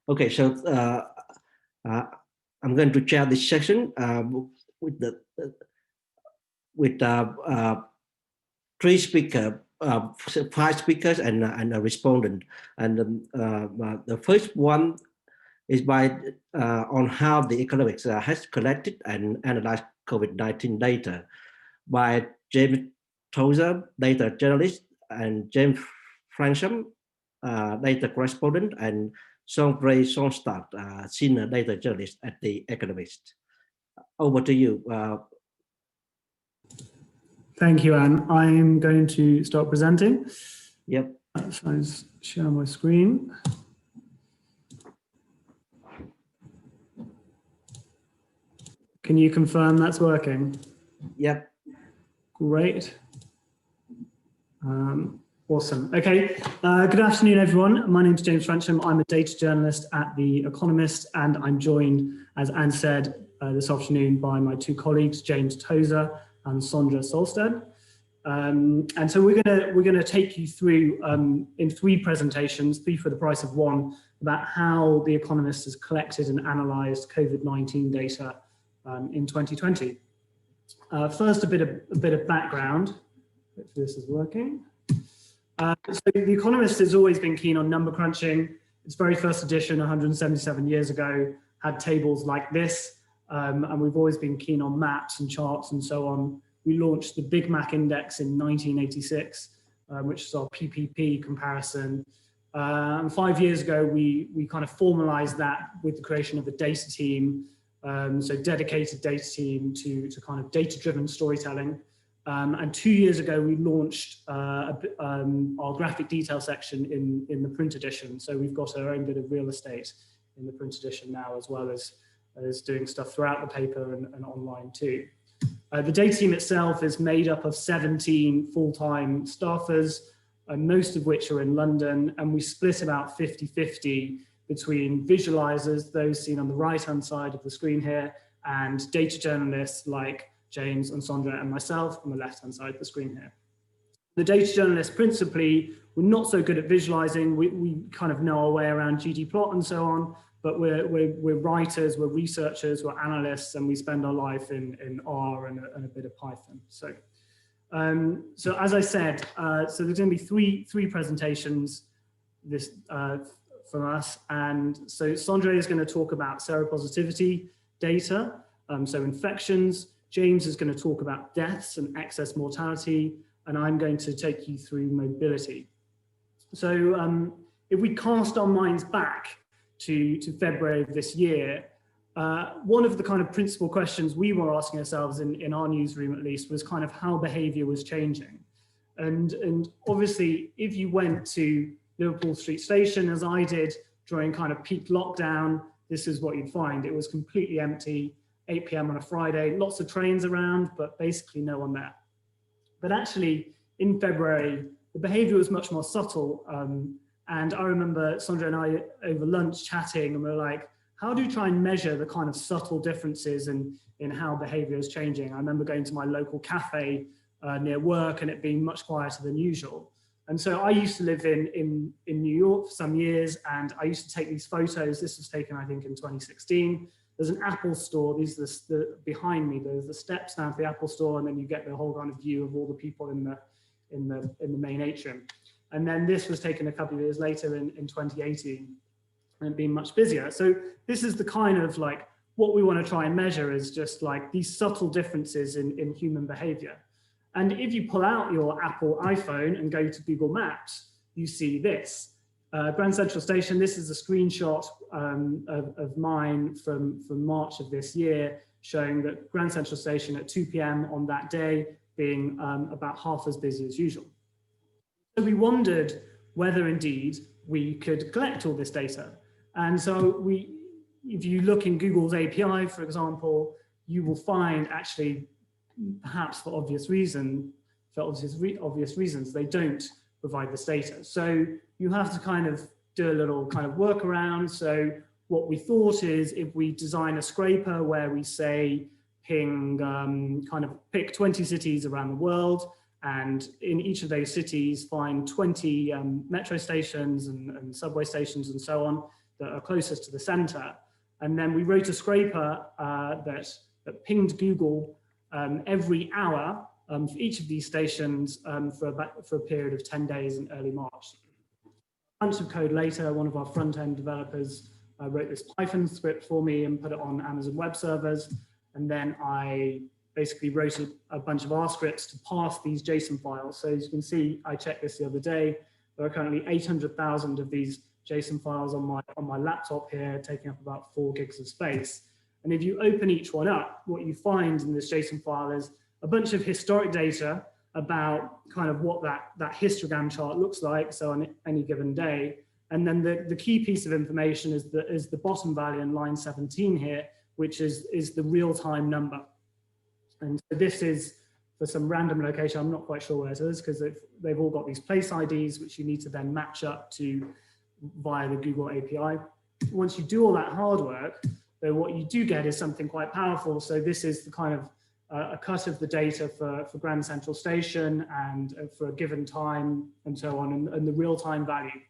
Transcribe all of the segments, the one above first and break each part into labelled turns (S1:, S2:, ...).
S1: Okay, so I'm going to chair this session with the three speakers, 5 speakers, and a respondent. And the first one is by on how the Economist has collected and analyzed COVID-19 data by James Tozer, data journalist, and James Fransham, data correspondent, and Sondre Solstad, senior data journalist at the Economist. Over to you.
S2: Thank you, Anne. I'm going to start presenting.
S1: Yep.
S2: So I'll share my screen. Can you confirm that's working?
S1: Yep.
S2: Great. Awesome. Okay. Good afternoon, everyone. My name is James Fransham. I'm a data journalist at The Economist, and I'm joined, as Anne said, this afternoon by my 2 colleagues, James Tozer and Sondre Solstad. And so we're gonna take you through in 3 presentations, 3 for the price of 1, about how The Economist has collected and analysed COVID-19 data in 2020. First, a bit of background. Hopefully this is working. So The Economist has always been keen on number crunching. Its very first edition, 177 years ago, had tables like this, and we've always been keen on maps and charts and so on. We launched the Big Mac Index in 1986, which is our PPP comparison. And 5 years ago, we kind of formalized that with the creation of a data team, so dedicated data team to kind of data-driven storytelling. And 2 years ago, we launched our graphic detail section in the print edition. So we've got our own bit of real estate in the print edition now, as well as doing stuff throughout the paper and online too. The data team itself is made up of 17 full-time staffers, most of which are in London, and we split about 50-50 between visualizers, those seen on the right-hand side of the screen here, and data journalists like James and Sondre and myself on the left-hand side of the screen here. The data journalists principally, we're not so good at visualizing. We kind of know our way around ggplot and so on, but we're writers, we're researchers, we're analysts, and we spend our life in R and a bit of Python. So, so as I said, so there's going to be three presentations this from us, and so Sondre is going to talk about seropositivity data, so infections. James is going to talk about deaths and excess mortality, and I'm going to take you through mobility. So if we cast our minds back to February of this year, one of the kind of principal questions we were asking ourselves in our newsroom, at least, was kind of how behavior was changing. And obviously, if you went to Liverpool Street Station, as I did during kind of peak lockdown, this is what you'd find. It was completely empty, 8 p.m. on a Friday, lots of trains around, but basically no one there. But actually, in February, the behavior was much more subtle. And I remember Sondre and I over lunch chatting, and we were like, how do you try and measure the kind of subtle differences in how behavior is changing? I remember going to my local cafe near work and it being much quieter than usual. And so I used to live in New York for some years, and I used to take these photos. This was taken, I think, in 2016. There's an Apple store. These are the behind me. There's the steps down to the Apple store, and then you get the whole kind of view of all the people in the main atrium. And then this was taken a couple of years later in 2018, and being much busier. So this is the kind of like what we want to try and measure is just like these subtle differences in human behavior. And if you pull out your Apple iPhone and go to Google Maps, you see this. Grand Central Station, this is a screenshot of mine from March of this year, showing that Grand Central Station at 2 p.m. on that day being about half as busy as usual. So we wondered whether indeed we could collect all this data. And so if you look in Google's API, for example, you will find actually, perhaps for obvious reasons, they don't provide this data. So you have to kind of do a little kind of workaround. So what we thought is if we design a scraper where we say ping, kind of pick 20 cities around the world, and in each of those cities find 20 metro stations and subway stations and so on, that are closest to the center. And then we wrote a scraper that pinged Google every hour for each of these stations for a period of 10 days in early March. A bunch of code later, one of our front-end developers wrote this Python script for me and put it on Amazon Web Servers. And then I basically wrote a bunch of R scripts to parse these JSON files. So as you can see, I checked this the other day, there are currently 800,000 of these JSON files on my laptop here, taking up about 4 gigs of space. And if you open each one up, what you find in this JSON file is a bunch of historic data about kind of what that histogram chart looks like, so on any given day. And then the key piece of information is the bottom value in line 17 here, which is the real-time number. And so this is for some random location. I'm not quite sure where it is because they've all got these place IDs, which you need to then match up to via the Google API. Once you do all that hard work, though, what you do get is something quite powerful. So this is the kind of a cut of the data for Grand Central Station and for a given time and so on, and the real-time value.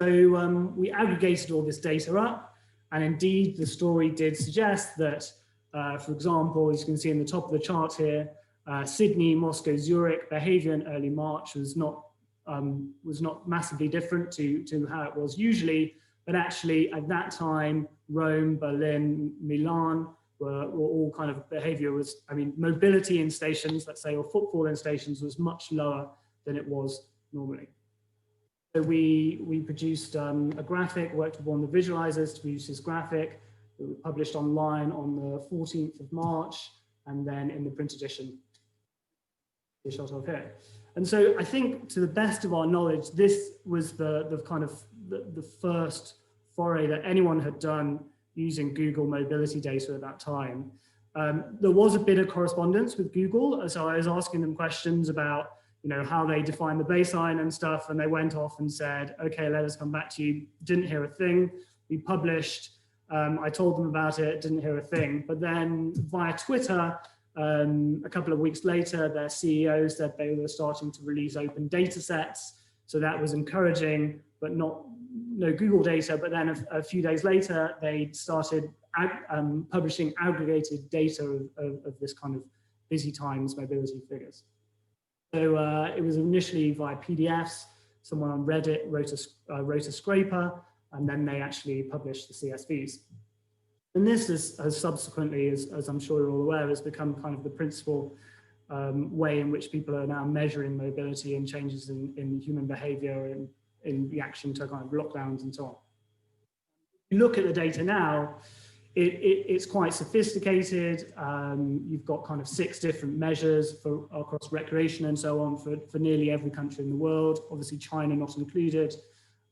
S2: So we aggregated all this data up, and indeed the story did suggest that, for example, as you can see in the top of the chart here, Sydney, Moscow, Zurich behavior in early March was not massively different to how it was usually, but actually at that time, Rome, Berlin, Milan were all kind of behavior was, I mean, mobility in stations, let's say, or footfall in stations was much lower than it was normally. So we produced a graphic, worked with one of the visualizers to produce this graphic. It was published online on the 14th of March, and then in the print edition, the shot of here. And so I think, to the best of our knowledge, this was the kind of the first foray that anyone had done using Google mobility data at that time. There was a bit of correspondence with Google, so I was asking them questions about, you know, how they define the baseline and stuff, and they went off and said, okay, let us come back to you. Didn't hear a thing. We published, I told them about it, didn't hear a thing. But then via Twitter, a couple of weeks later, their CEO said they were starting to release open data sets. So that was encouraging, but no Google data. But then a few days later, they started publishing aggregated data of this kind of busy times mobility figures. So it was initially via PDFs. Someone on Reddit wrote a scraper, and then they actually published the CSVs. And this has subsequently, as I'm sure you're all aware, has become kind of the principal way in which people are now measuring mobility and changes in human behavior and in reaction to kind of lockdowns and so on. If you look at the data now, it's quite sophisticated. You've got kind of 6 different measures across recreation and so on for nearly every country in the world, obviously China not included.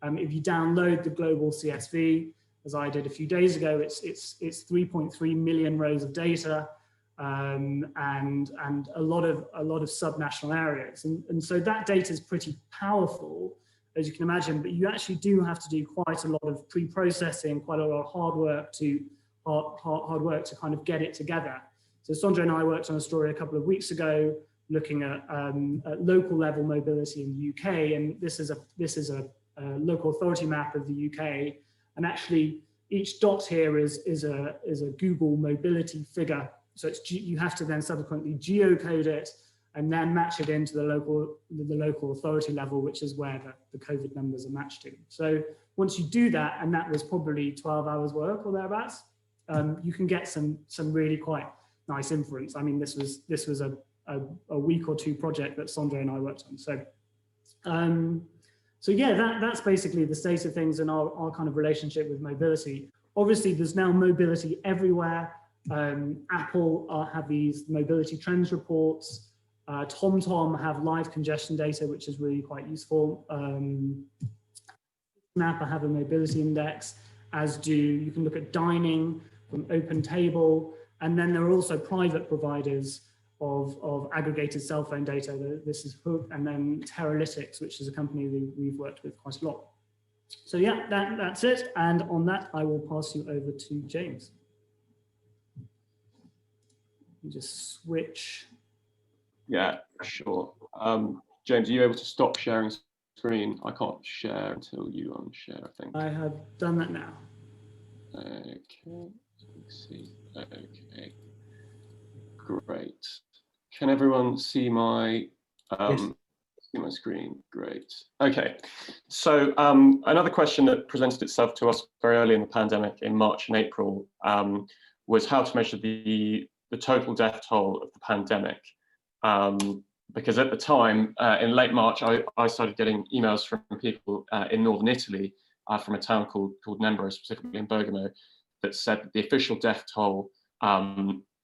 S2: If you download the global CSV, as I did a few days ago, it's 3.3 million rows of data and a lot of subnational areas. And so that data is pretty powerful, as you can imagine, but you actually do have to do quite a lot of pre-processing, quite a lot of hard work to kind of get it together. So Sondre and I worked on a story a couple of weeks ago looking at local level mobility in the UK, and this is a local authority map of the UK, and actually each dot here is a Google mobility figure. So you have to then subsequently geocode it and then match it into the local authority level, which is where the COVID numbers are matched to. So once you do that, and that was probably 12 hours work or thereabouts, you can get some really quite nice inference. I mean, this was a week or 2 project that Sondre and I worked on. So yeah, that's basically the state of things and our kind of relationship with mobility. Obviously, there's now mobility everywhere. Apple have these mobility trends reports. TomTom have live congestion data, which is really quite useful. Snapper have a mobility index, as do, you can look at dining from OpenTable, and then there are also private providers of aggregated cell phone data. This is Hook, and then Teralytics, which is a company we've worked with quite a lot. So yeah, that's it. And on that, I will pass you over to James. You just switch.
S3: Yeah, sure. James, are you able to stop sharing screen. I can't share until you unshare, I think.
S2: I have done that now.
S3: Okay, let's see. Okay, great. Can everyone see my
S1: Yes.
S3: see my screen? Great. Okay, so another question that presented itself to us very early in the pandemic in March and April was how to measure the total death toll of the pandemic. Because at the time, in late March, I started getting emails from people in northern Italy, from a town called Nembro, specifically in Bergamo, that said that the official death toll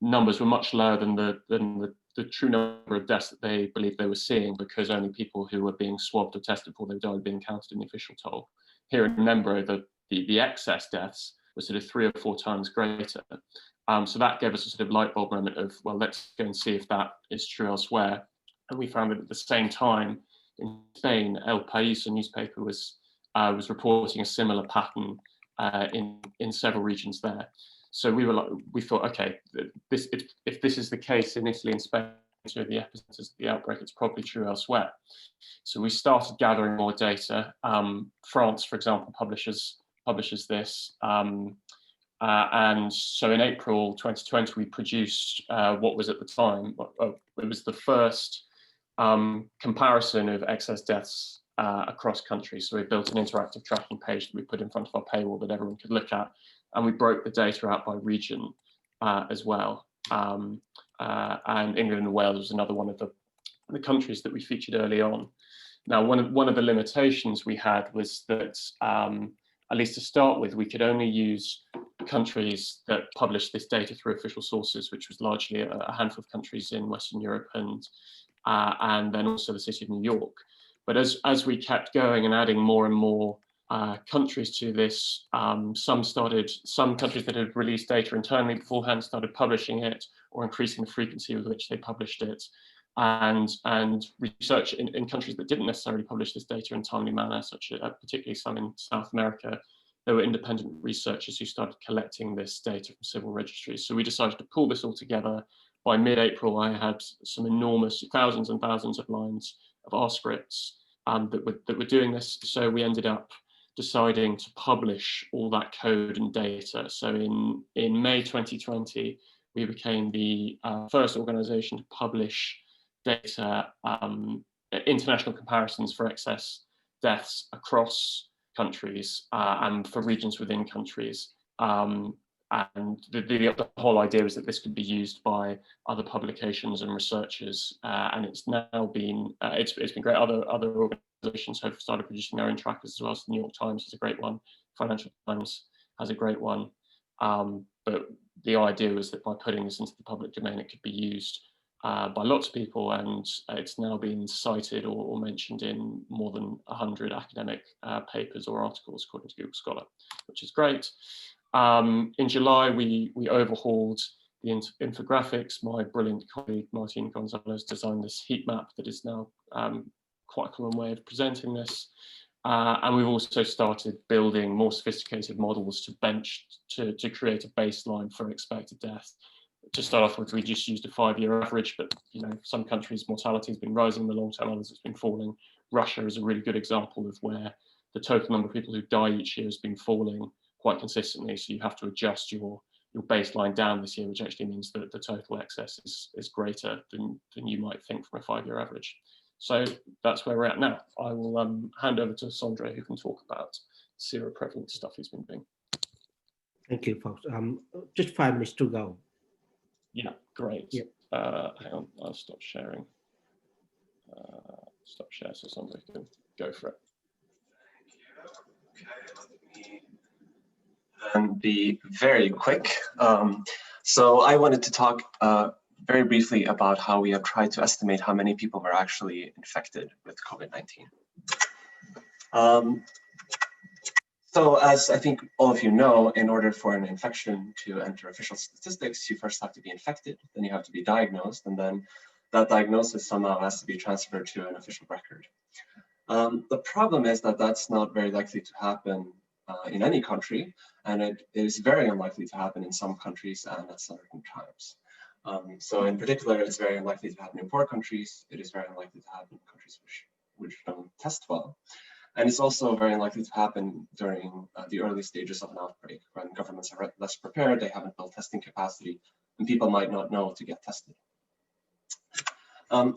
S3: numbers were much lower than the true number of deaths that they believed they were seeing, because only people who were being swabbed or tested before they died were being counted in the official toll. Here in Nembro, the excess deaths were sort of 3 or 4 times greater. So that gave us a sort of light bulb moment of, well, let's go and see if that is true elsewhere. And we found that at the same time in Spain, El País, a newspaper, was reporting a similar pattern in several regions there. So we thought, okay, if this is the case in Italy and Spain, so the epicenters of the outbreak, it's probably true elsewhere. So we started gathering more data. France, for example, publishes this. And so in April 2020, we produced what was at the time, it was the first comparison of excess deaths across countries. So we built an interactive tracking page that we put in front of our paywall that everyone could look at. And we broke the data out by region as well. And England and Wales was another one of the countries that we featured early on. Now, one of the limitations we had was that, at least to start with, we could only use countries that published this data through official sources, which was largely a handful of countries in Western Europe and then also the city of New York. But as we kept going and adding more and more countries to this, some countries that had released data internally beforehand started publishing it or increasing the frequency with which they published it. And research in countries that didn't necessarily publish this data in a timely manner, such as particularly some in South America, there were independent researchers who started collecting this data from civil registries. So we decided to pull this all together. By mid-April, I had some enormous thousands and thousands of lines of R scripts that were doing this. So we ended up deciding to publish all that code and data. So in May 2020, we became the first organization to publish data, international comparisons for excess deaths across countries and for regions within countries. And the whole idea was that this could be used by other publications and researchers, and it's now been it's been great. Other organizations have started producing their own trackers as well. So the New York Times has a great one, Financial Times has a great one. But the idea was that by putting this into the public domain, it could be used by lots of people, and it's now been cited or mentioned in more than 100 academic papers or articles, according to Google Scholar, which is great. In July, we overhauled the infographics. My brilliant colleague, Martin Gonzalez, designed this heat map that is now quite a common way of presenting this. And we've also started building more sophisticated models to create a baseline for expected death. To start off with, we just used a 5-year average, but some countries' mortality has been rising in the long term, others it's been falling. Russia is a really good example of where the total number of people who die each year has been falling quite consistently. So you have to adjust your baseline down this year, which actually means that the total excess is greater than you might think from a 5-year average. So that's where we're at now. I will hand over to Sondre, who can talk about seroprevalence stuff he's been doing.
S1: Thank you, folks. Just 5 minutes to go.
S3: Yeah, great.
S1: Yep.
S3: Hang on, I'll stop sharing. Stop share so somebody can go for it.
S4: Thank you. Okay, let me be very quick. So I wanted to talk very briefly about how we have tried to estimate how many people were actually infected with COVID-19. So as I think all of you know, in order for an infection to enter official statistics, you first have to be infected, then you have to be diagnosed, and then that diagnosis somehow has to be transferred to an official record. The problem is that that's not very likely to happen in any country, and it is very unlikely to happen in some countries and at certain times. So in particular, it's very unlikely to happen in poor countries. It is very unlikely to happen in countries don't test well. And it's also very likely to happen during the early stages of an outbreak, when governments are less prepared, they haven't built testing capacity, and people might not know to get tested.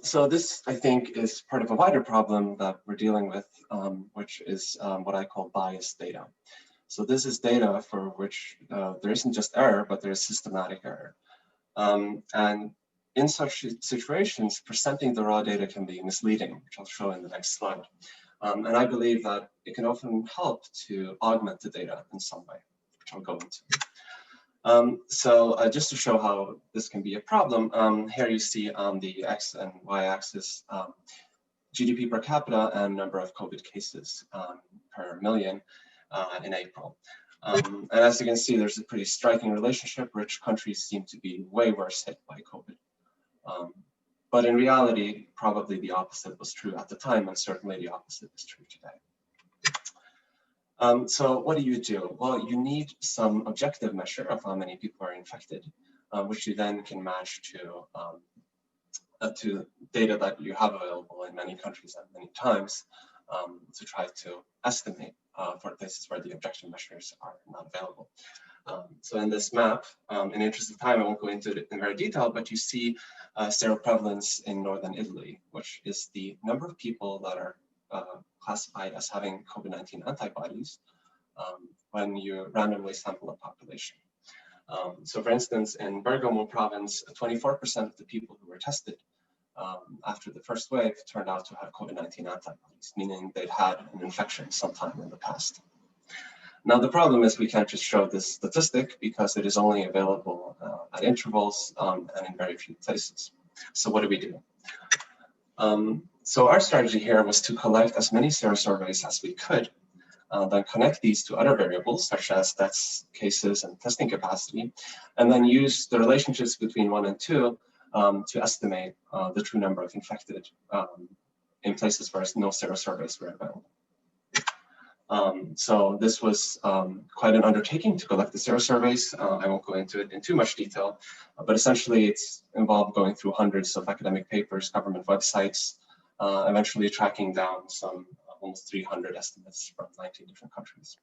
S4: So this, I think, is part of a wider problem that we're dealing with, which is what I call biased data. So this is data for which there isn't just error, but there is systematic error. And in such situations, presenting the raw data can be misleading, which I'll show in the next slide. And I believe that it can often help to augment the data in some way, which I'll go into. So just to show how this can be a problem, here you see on the X and Y axis GDP per capita and number of COVID cases per million in April. And as you can see, there's a pretty striking relationship. Rich countries seem to be way worse hit by COVID. But in reality, probably the opposite was true at the time, and certainly the opposite is true today. So what do? Well, you need some objective measure of how many people are infected, which you then can match to data that you have available in many countries at many times to try to estimate for places where the objective measures are not available. So in this map, in the interest of time, I won't go into it in very detail, but you see seroprevalence in northern Italy, which is the number of people that are classified as having COVID-19 antibodies when you randomly sample a population. So for instance, in Bergamo province, 24% of the people who were tested after the first wave turned out to have COVID-19 antibodies, meaning they'd had an infection sometime in the past. Now, the problem is we can't just show this statistic because it is only available at intervals and in very few places. So what do? So our strategy here was to collect as many serosurveys as we could, then connect these to other variables such as deaths, cases, and testing capacity, and then use the relationships between 1 and 2 to estimate the true number of infected in places where no serosurveys were available. So this was quite an undertaking to collect the serosurveys. I won't go into it in too much detail, but essentially it's involved going through hundreds of academic papers, government websites, eventually tracking down some almost 300 estimates from 19 different countries.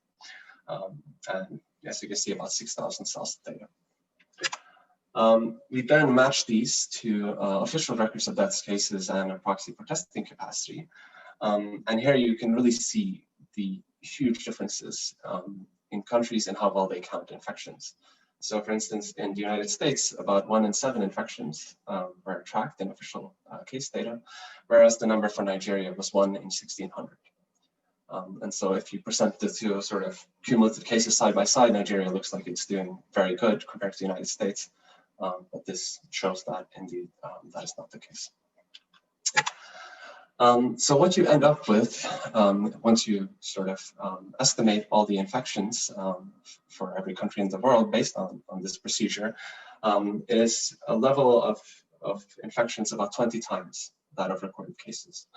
S4: And as you can see, about 6,000 cells of data. We then matched these to official records of deaths, cases, and a proxy for testing capacity. And here you can really see the huge differences in countries and how well they count infections. So for instance, in the United States, about 1 in 7 infections were tracked in official case data, whereas the number for Nigeria was 1 in 1,600. And so if you present the two sort of cumulative cases side by side, Nigeria looks like it's doing very good compared to the United States. But this shows that indeed that is not the case. So what you end up with, once you sort of estimate all the infections for every country in the world based on this procedure, is a level of infections about 20 times that of recorded cases.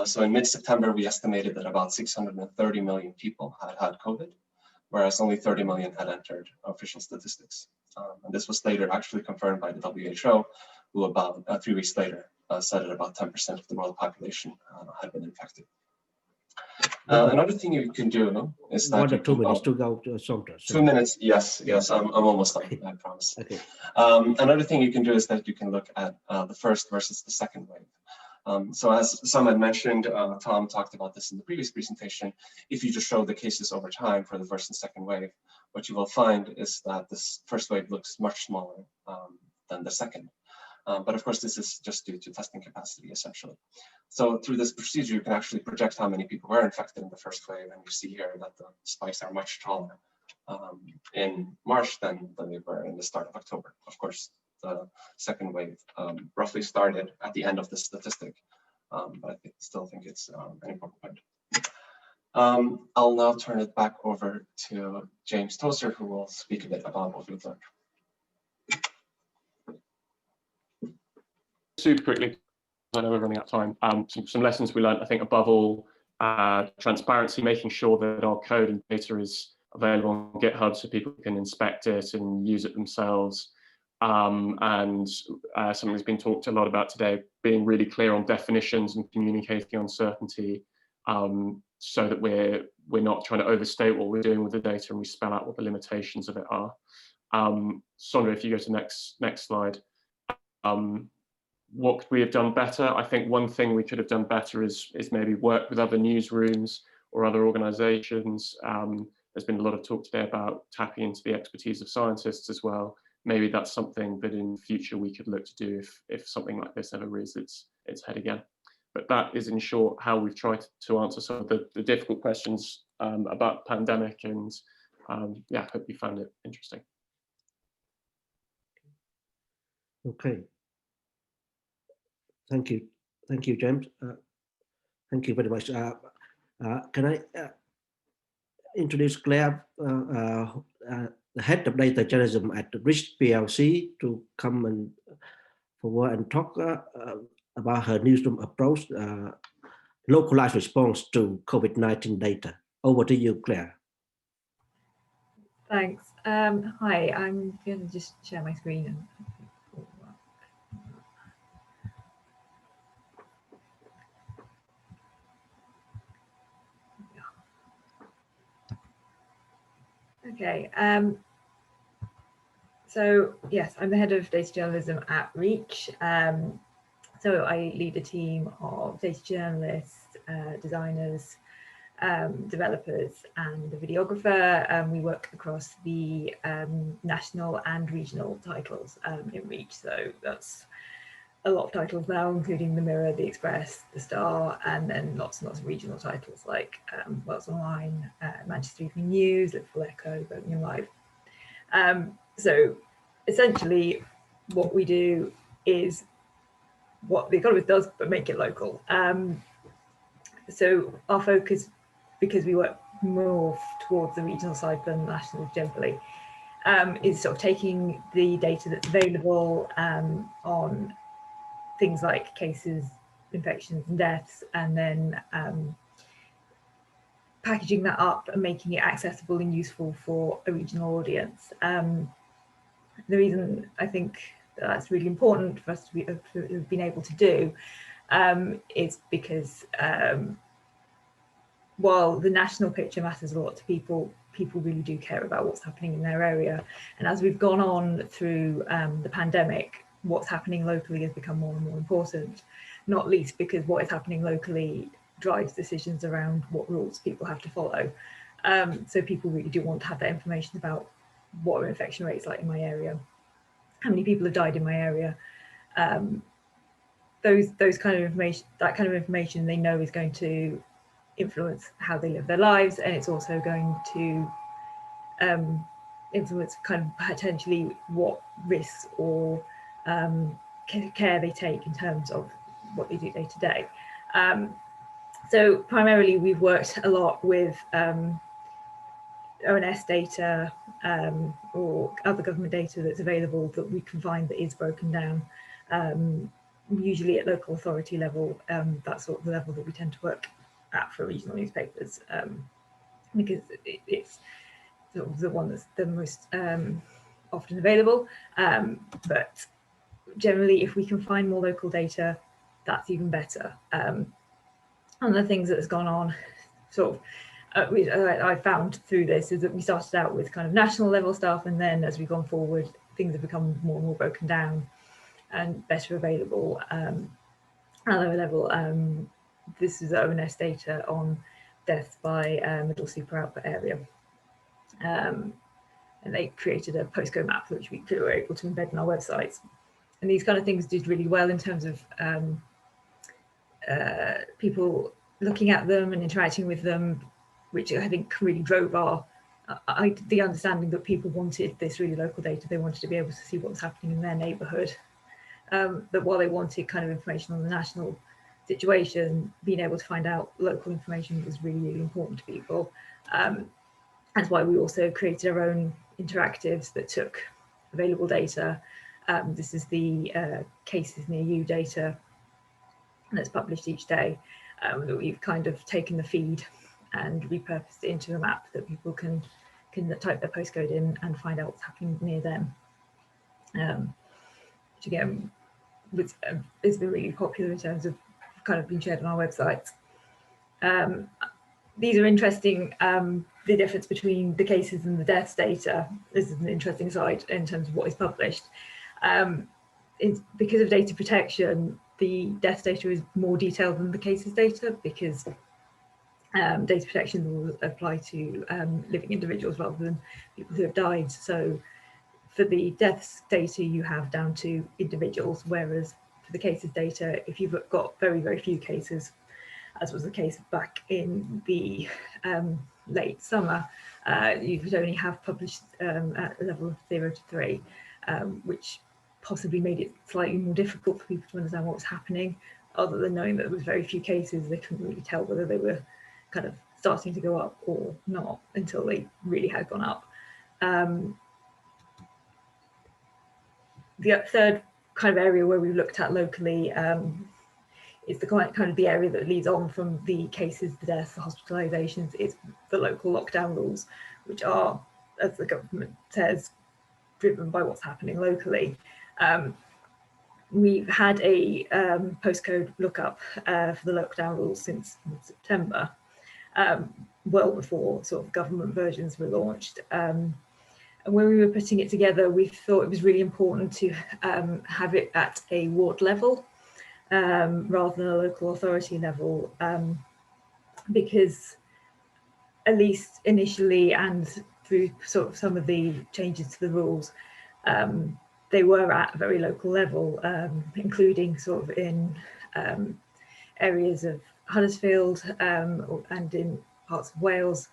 S4: So in mid-September, we estimated that about 630 million people had had COVID, whereas only 30 million had entered official statistics. And this was later actually confirmed by the WHO, who about 3 weeks later said that about 10% of the world population had been infected. Another thing you can do is that
S1: 1 or 2 minutes to go to Sondre.
S4: 2 minutes, yes, I'm almost done, I promise.
S1: Okay.
S4: Another thing you can do is that you can look at the first versus the second wave. So as some had mentioned, Tom talked about this in the previous presentation, if you just show the cases over time for the first and second wave, what you will find is that this first wave looks much smaller than the second. But of course, this is just due to testing capacity, essentially. So through this procedure, you can actually project how many people were infected in the first wave, and you see here that the spikes are much taller in March than they were in the start of October. Of course, the second wave roughly started at the end of the statistic, but I still think it's an important point. I'll now turn it back over to James Tozer, who will speak a bit about what we've learned.
S3: Super quickly, I know we're running out of time. Some lessons we learned, I think, above all, transparency, making sure that our code and data is available on GitHub so people can inspect it and use it themselves. and something that's been talked a lot about today, being really clear on definitions and communicating uncertainty, so that we're not trying to overstate what we're doing with the data, and we spell out what the limitations of it are. Sondre, if you go to next slide. What could we have done better? I think one thing we could have done better is maybe work with other newsrooms or other organizations. There's been a lot of talk today about tapping into the expertise of scientists as well. Maybe that's something that in future we could look to do if something like this ever rears its head again. But that is in short how we've tried to answer some of the difficult questions about the pandemic, and yeah, hope you found it interesting.
S1: Okay. Thank you, James. Thank you very much. Can I introduce Claire, the head of data journalism at the Rich PLC, to come and forward and talk about her newsroom approach, localized response to COVID-19 data. Over to you, Claire.
S5: Thanks. Hi, I'm going to just share my screen and okay. So yes, I'm the head of data journalism at Reach. So I lead a team of data journalists, designers, developers, and a videographer. We work across the national and regional titles in Reach. So that's a lot of titles now, including the Mirror, the Express, the Star, and then lots and lots of regional titles like Wales Online, Manchester Evening News, Liverpool Echo, Birmingham Live. So essentially what we do is what the Economist does, but make it local. So our focus, because we work more towards the regional side than national generally, is sort of taking the data that's available on things like cases, infections and deaths, and then packaging that up and making it accessible and useful for a regional audience. The reason I think that's really important for us to have been able to do is because while the national picture matters a lot to people, people really do care about what's happening in their area. And as we've gone on through the pandemic, what's happening locally has become more and more important, not least because what is happening locally drives decisions around what rules people have to follow. So people really do want to have that information about what are infection rates like in my area, how many people have died in my area. Those kind of information, that kind of information they know is going to influence how they live their lives, and it's also going to influence kind of potentially what risks or care they take in terms of what they do day to day. So primarily we've worked a lot with ONS data or other government data that's available that we can find that is broken down, usually at local authority level. That's sort of the level that we tend to work at for regional newspapers, because it's sort of the one that's the most often available. But generally, if we can find more local data, that's even better. One of the things that has gone on, sort of, I found through this, is that we started out with kind of national level stuff, and then as we've gone forward, things have become more and more broken down and better available at lower level. This is ONS data on deaths by middle super output area. And they created a postcode map which we were able to embed in our websites. And these kind of things did really well in terms of people looking at them and interacting with them, which I think really drove our the understanding that people wanted this really local data. They wanted to be able to see what was happening in their neighbourhood. That while they wanted kind of information on the national situation, being able to find out local information was really, really important to people. That's why we also created our own interactives that took available data. This is the cases near you data that's published each day, that we've kind of taken the feed and repurposed it into a map that people can type their postcode in and find out what's happening near them. which again has been really popular in terms of kind of being shared on our websites. These are interesting. The difference between the cases and the deaths data. This is an interesting side in terms of what is published. Because of data protection, the deaths data is more detailed than the cases data, because data protection will apply to living individuals rather than people who have died. So for the deaths data, you have down to individuals, whereas for the cases data, if you've got very, very few cases, as was the case back in the late summer, you could only have published at a level of 0 to 3, which possibly made it slightly more difficult for people to understand what was happening. Other than knowing that there was very few cases, they couldn't really tell whether they were kind of starting to go up or not until they really had gone up. The third kind of area where we looked at locally is the kind of the area that leads on from the cases, the deaths, the hospitalizations. It's the local lockdown rules, which are, as the government says, driven by what's happening locally. We've had a postcode lookup for the lockdown rules since September, well before sort of government versions were launched. And when we were putting it together, we thought it was really important to have it at a ward level rather than a local authority level, because at least initially and through sort of some of the changes to the rules, they were at a very local level, including sort of in areas of Huddersfield and in parts of Wales.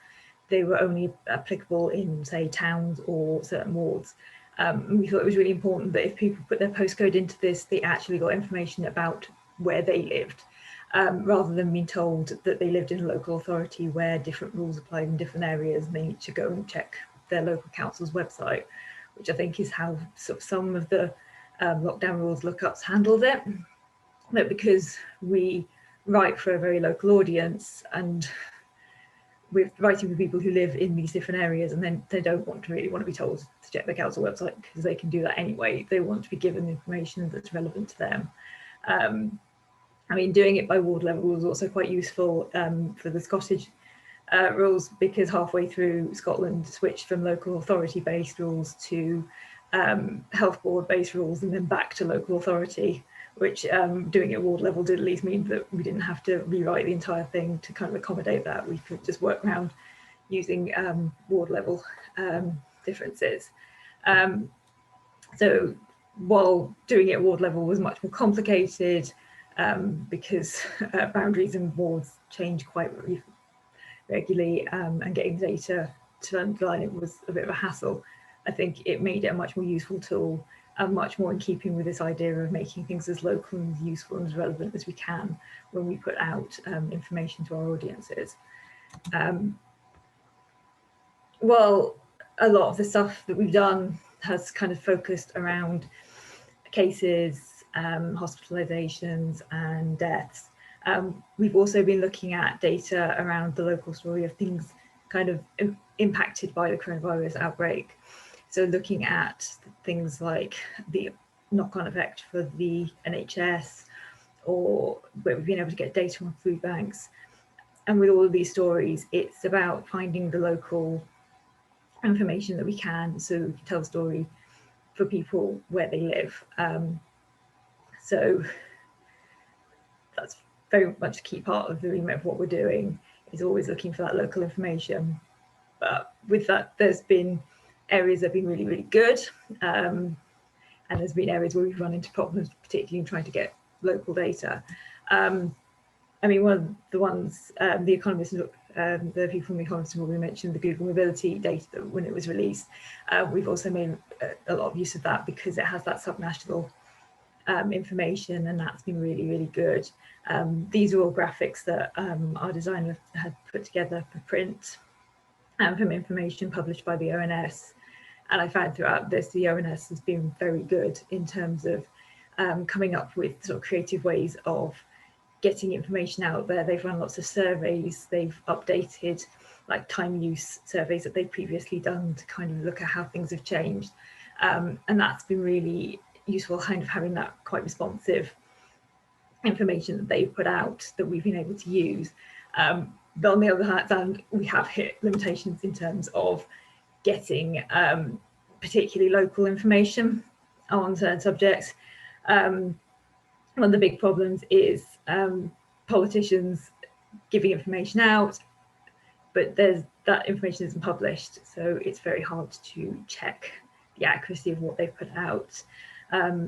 S5: They were only applicable in, say, towns or certain wards. We thought it was really important that if people put their postcode into this, they actually got information about where they lived, rather than being told that they lived in a local authority where different rules applied in different areas and they need to go and check their local council's website, which I think is how sort of some of the lockdown rules lookups handled it. But because we write for a very local audience and we're writing with people who live in these different areas, and then they don't really want to be told to check their council website because they can do that anyway. They want to be given information that's relevant to them. I mean, doing it by ward level was also quite useful for the Scottish rules, because halfway through Scotland switched from local authority-based rules to health board-based rules and then back to local authority, which doing it at ward level did at least mean that we didn't have to rewrite the entire thing to kind of accommodate that. We could just work around using ward level differences. So while doing it at ward level was much more complicated, because boundaries and wards change quite regularly, and getting data to underline it was a bit of a hassle. I think it made it a much more useful tool, and much more in keeping with this idea of making things as local and as useful and as relevant as we can when we put out information to our audiences. Well, a lot of the stuff that we've done has kind of focused around cases, hospitalizations and deaths. We've also been looking at data around the local story of things kind of impacted by the coronavirus outbreak. So looking at things like the knock-on effect for the NHS, or where we've been able to get data on food banks. And with all of these stories, it's about finding the local information that we can, so we can tell the story for people where they live. So that's very much a key part of the remit of what we're doing, is always looking for that local information. But with that, there's been areas that have been really, really good. And there's been areas where we've run into problems, particularly in trying to get local data. I mean, one of the ones, the Economist, the people from the Economist will mentioned the Google mobility data when it was released. We've also made a lot of use of that because it has that subnational information, and that's been really, really good. These are all graphics that our designer had put together for print and from information published by the ONS. And I found throughout this, the ONS has been very good in terms of coming up with sort of creative ways of getting information out there. They've run lots of surveys. They've updated like time use surveys that they've previously done to kind of look at how things have changed. And that's been really useful, kind of having that quite responsive information that they've put out that we've been able to use. But on the other hand, we have hit limitations in terms of getting particularly local information on certain subjects. One of the big problems is politicians giving information out, but that information isn't published, so it's very hard to check the accuracy of what they've put out.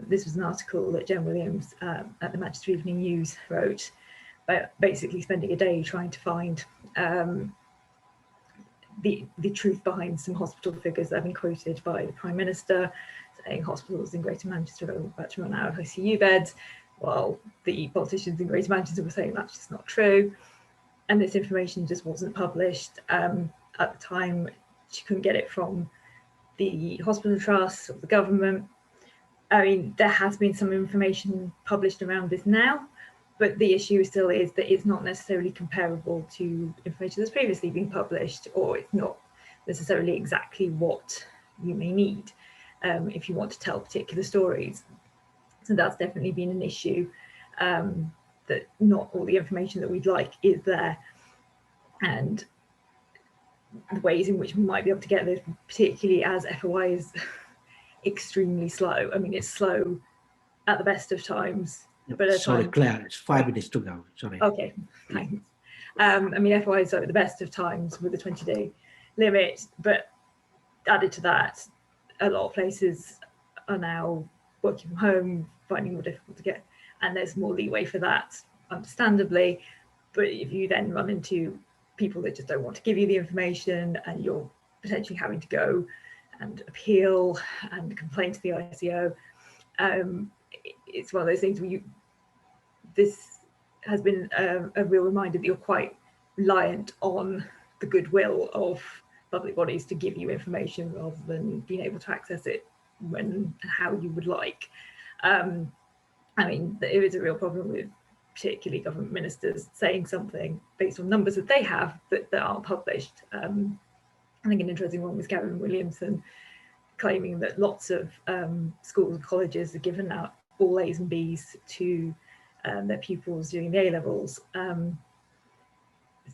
S5: This was an article that Jen Williams at the Manchester Evening News wrote, but basically spending a day trying to find the truth behind some hospital figures that have been quoted by the Prime Minister, saying hospitals in Greater Manchester are about to run out of ICU beds, while the politicians in Greater Manchester were saying that's just not true. And this information just wasn't published. At the time, she couldn't get it from the hospital trusts or the government. I mean, there has been some information published around this now, but the issue still is that it's not necessarily comparable to information that's previously been published, or it's not necessarily exactly what you may need if you want to tell particular stories. So that's definitely been an issue, that not all the information that we'd like is there. And the ways in which we might be able to get this, particularly as FOI is extremely slow. I mean, it's slow at the best of times. But
S1: sorry, Claire, it's 5 minutes to go. Sorry.
S5: Okay, thanks. I mean, FOI is at the best of times with a 20-day limit, but added to that, a lot of places are now working from home, finding it more difficult to get, and there's more leeway for that, understandably. But if you then run into people that just don't want to give you the information, and you're potentially having to go and appeal and complain to the ICO, it's one of those things where this has been a real reminder that you're quite reliant on the goodwill of public bodies to give you information rather than being able to access it when and how you would like. I mean, there is a real problem with particularly government ministers saying something based on numbers that they have that aren't published. I think an interesting one was Gavin Williamson claiming that lots of schools and colleges are given out all A's and B's to their pupils during the A-levels.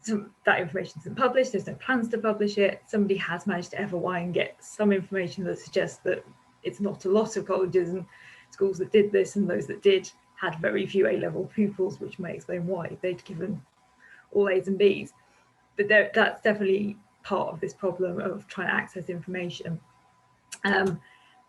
S5: So that information isn't published, there's no plans to publish it. Somebody has managed to FOI and get some information that suggests that it's not a lot of colleges and schools that did this, and those that did had very few A-level pupils, which may explain why they'd given all A's and B's. But that's definitely part of this problem of trying to access information.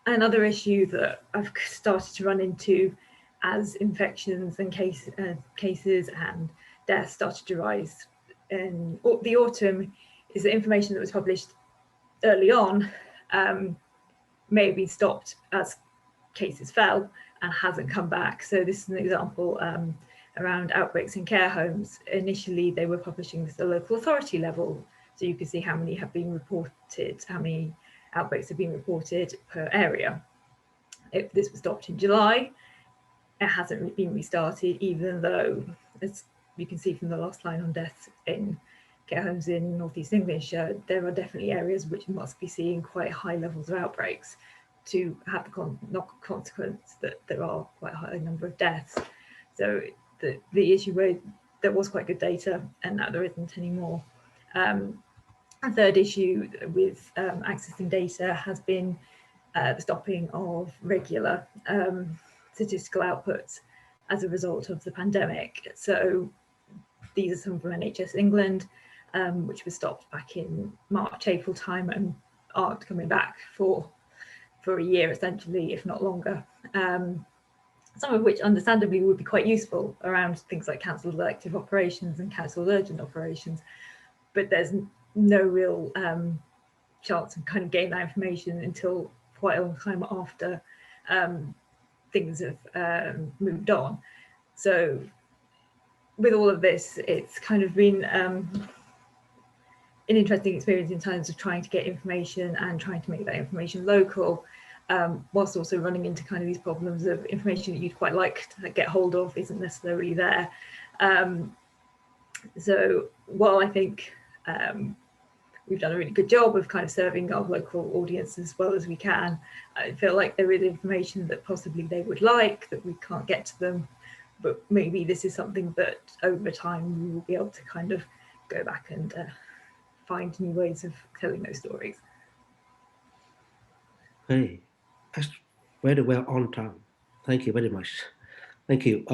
S5: Another issue that I've started to run into as infections and cases and deaths started to rise in the autumn is that information that was published early on may have been stopped as cases fell and hasn't come back. So this is an example around outbreaks in care homes. Initially, they were publishing this at the local authority level, so you can see how many have been reported, how many outbreaks have been reported per area. This was stopped in July. It hasn't been restarted, even though, as you can see from the last line on deaths in care homes in North East Englandshire, there are definitely areas which must be seeing quite high levels of outbreaks to have the consequence that there are quite a high number of deaths. So the issue where there was quite good data and now there isn't anymore. A third issue with accessing data has been the stopping of regular statistical outputs as a result of the pandemic. So these are some from NHS England, which was stopped back in March, April time and aren't coming back for a year essentially, if not longer. Some of which understandably would be quite useful around things like cancelled elective operations and cancelled urgent operations, but there's no real chance of kind of getting that information until quite a long time after things have moved on. So with all of this, it's kind of been an interesting experience in terms of trying to get information and trying to make that information local, whilst also running into kind of these problems of information that you'd quite like to get hold of isn't necessarily there. So while I think we've done a really good job of kind of serving our local audience as well as we can. I feel like there is information that possibly they would like that we can't get to them, but maybe this is something that over time we will be able to kind of go back and find new ways of telling those stories.
S1: Hey, that's very well on time. Thank you very much. Thank you.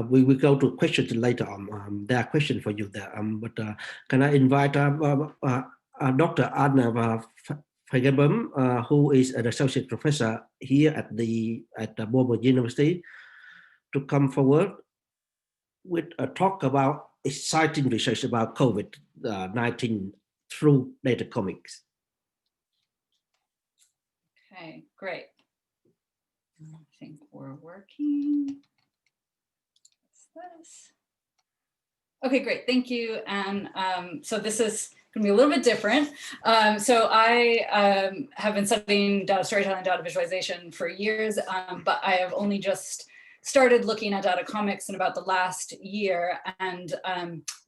S1: We will go to questions later on. There are questions for you there. But can I invite Dr. Anna Fransham, who is an associate professor here at the Bournemouth University, to come forward with a talk about exciting research about COVID-19 through data comics.
S6: Okay, great. I think we're working. What's this? Okay, great. Thank you. And so this is going to be a little bit different. So I have been studying data storytelling and data visualization for years, but I have only just started looking at data comics in about the last year. And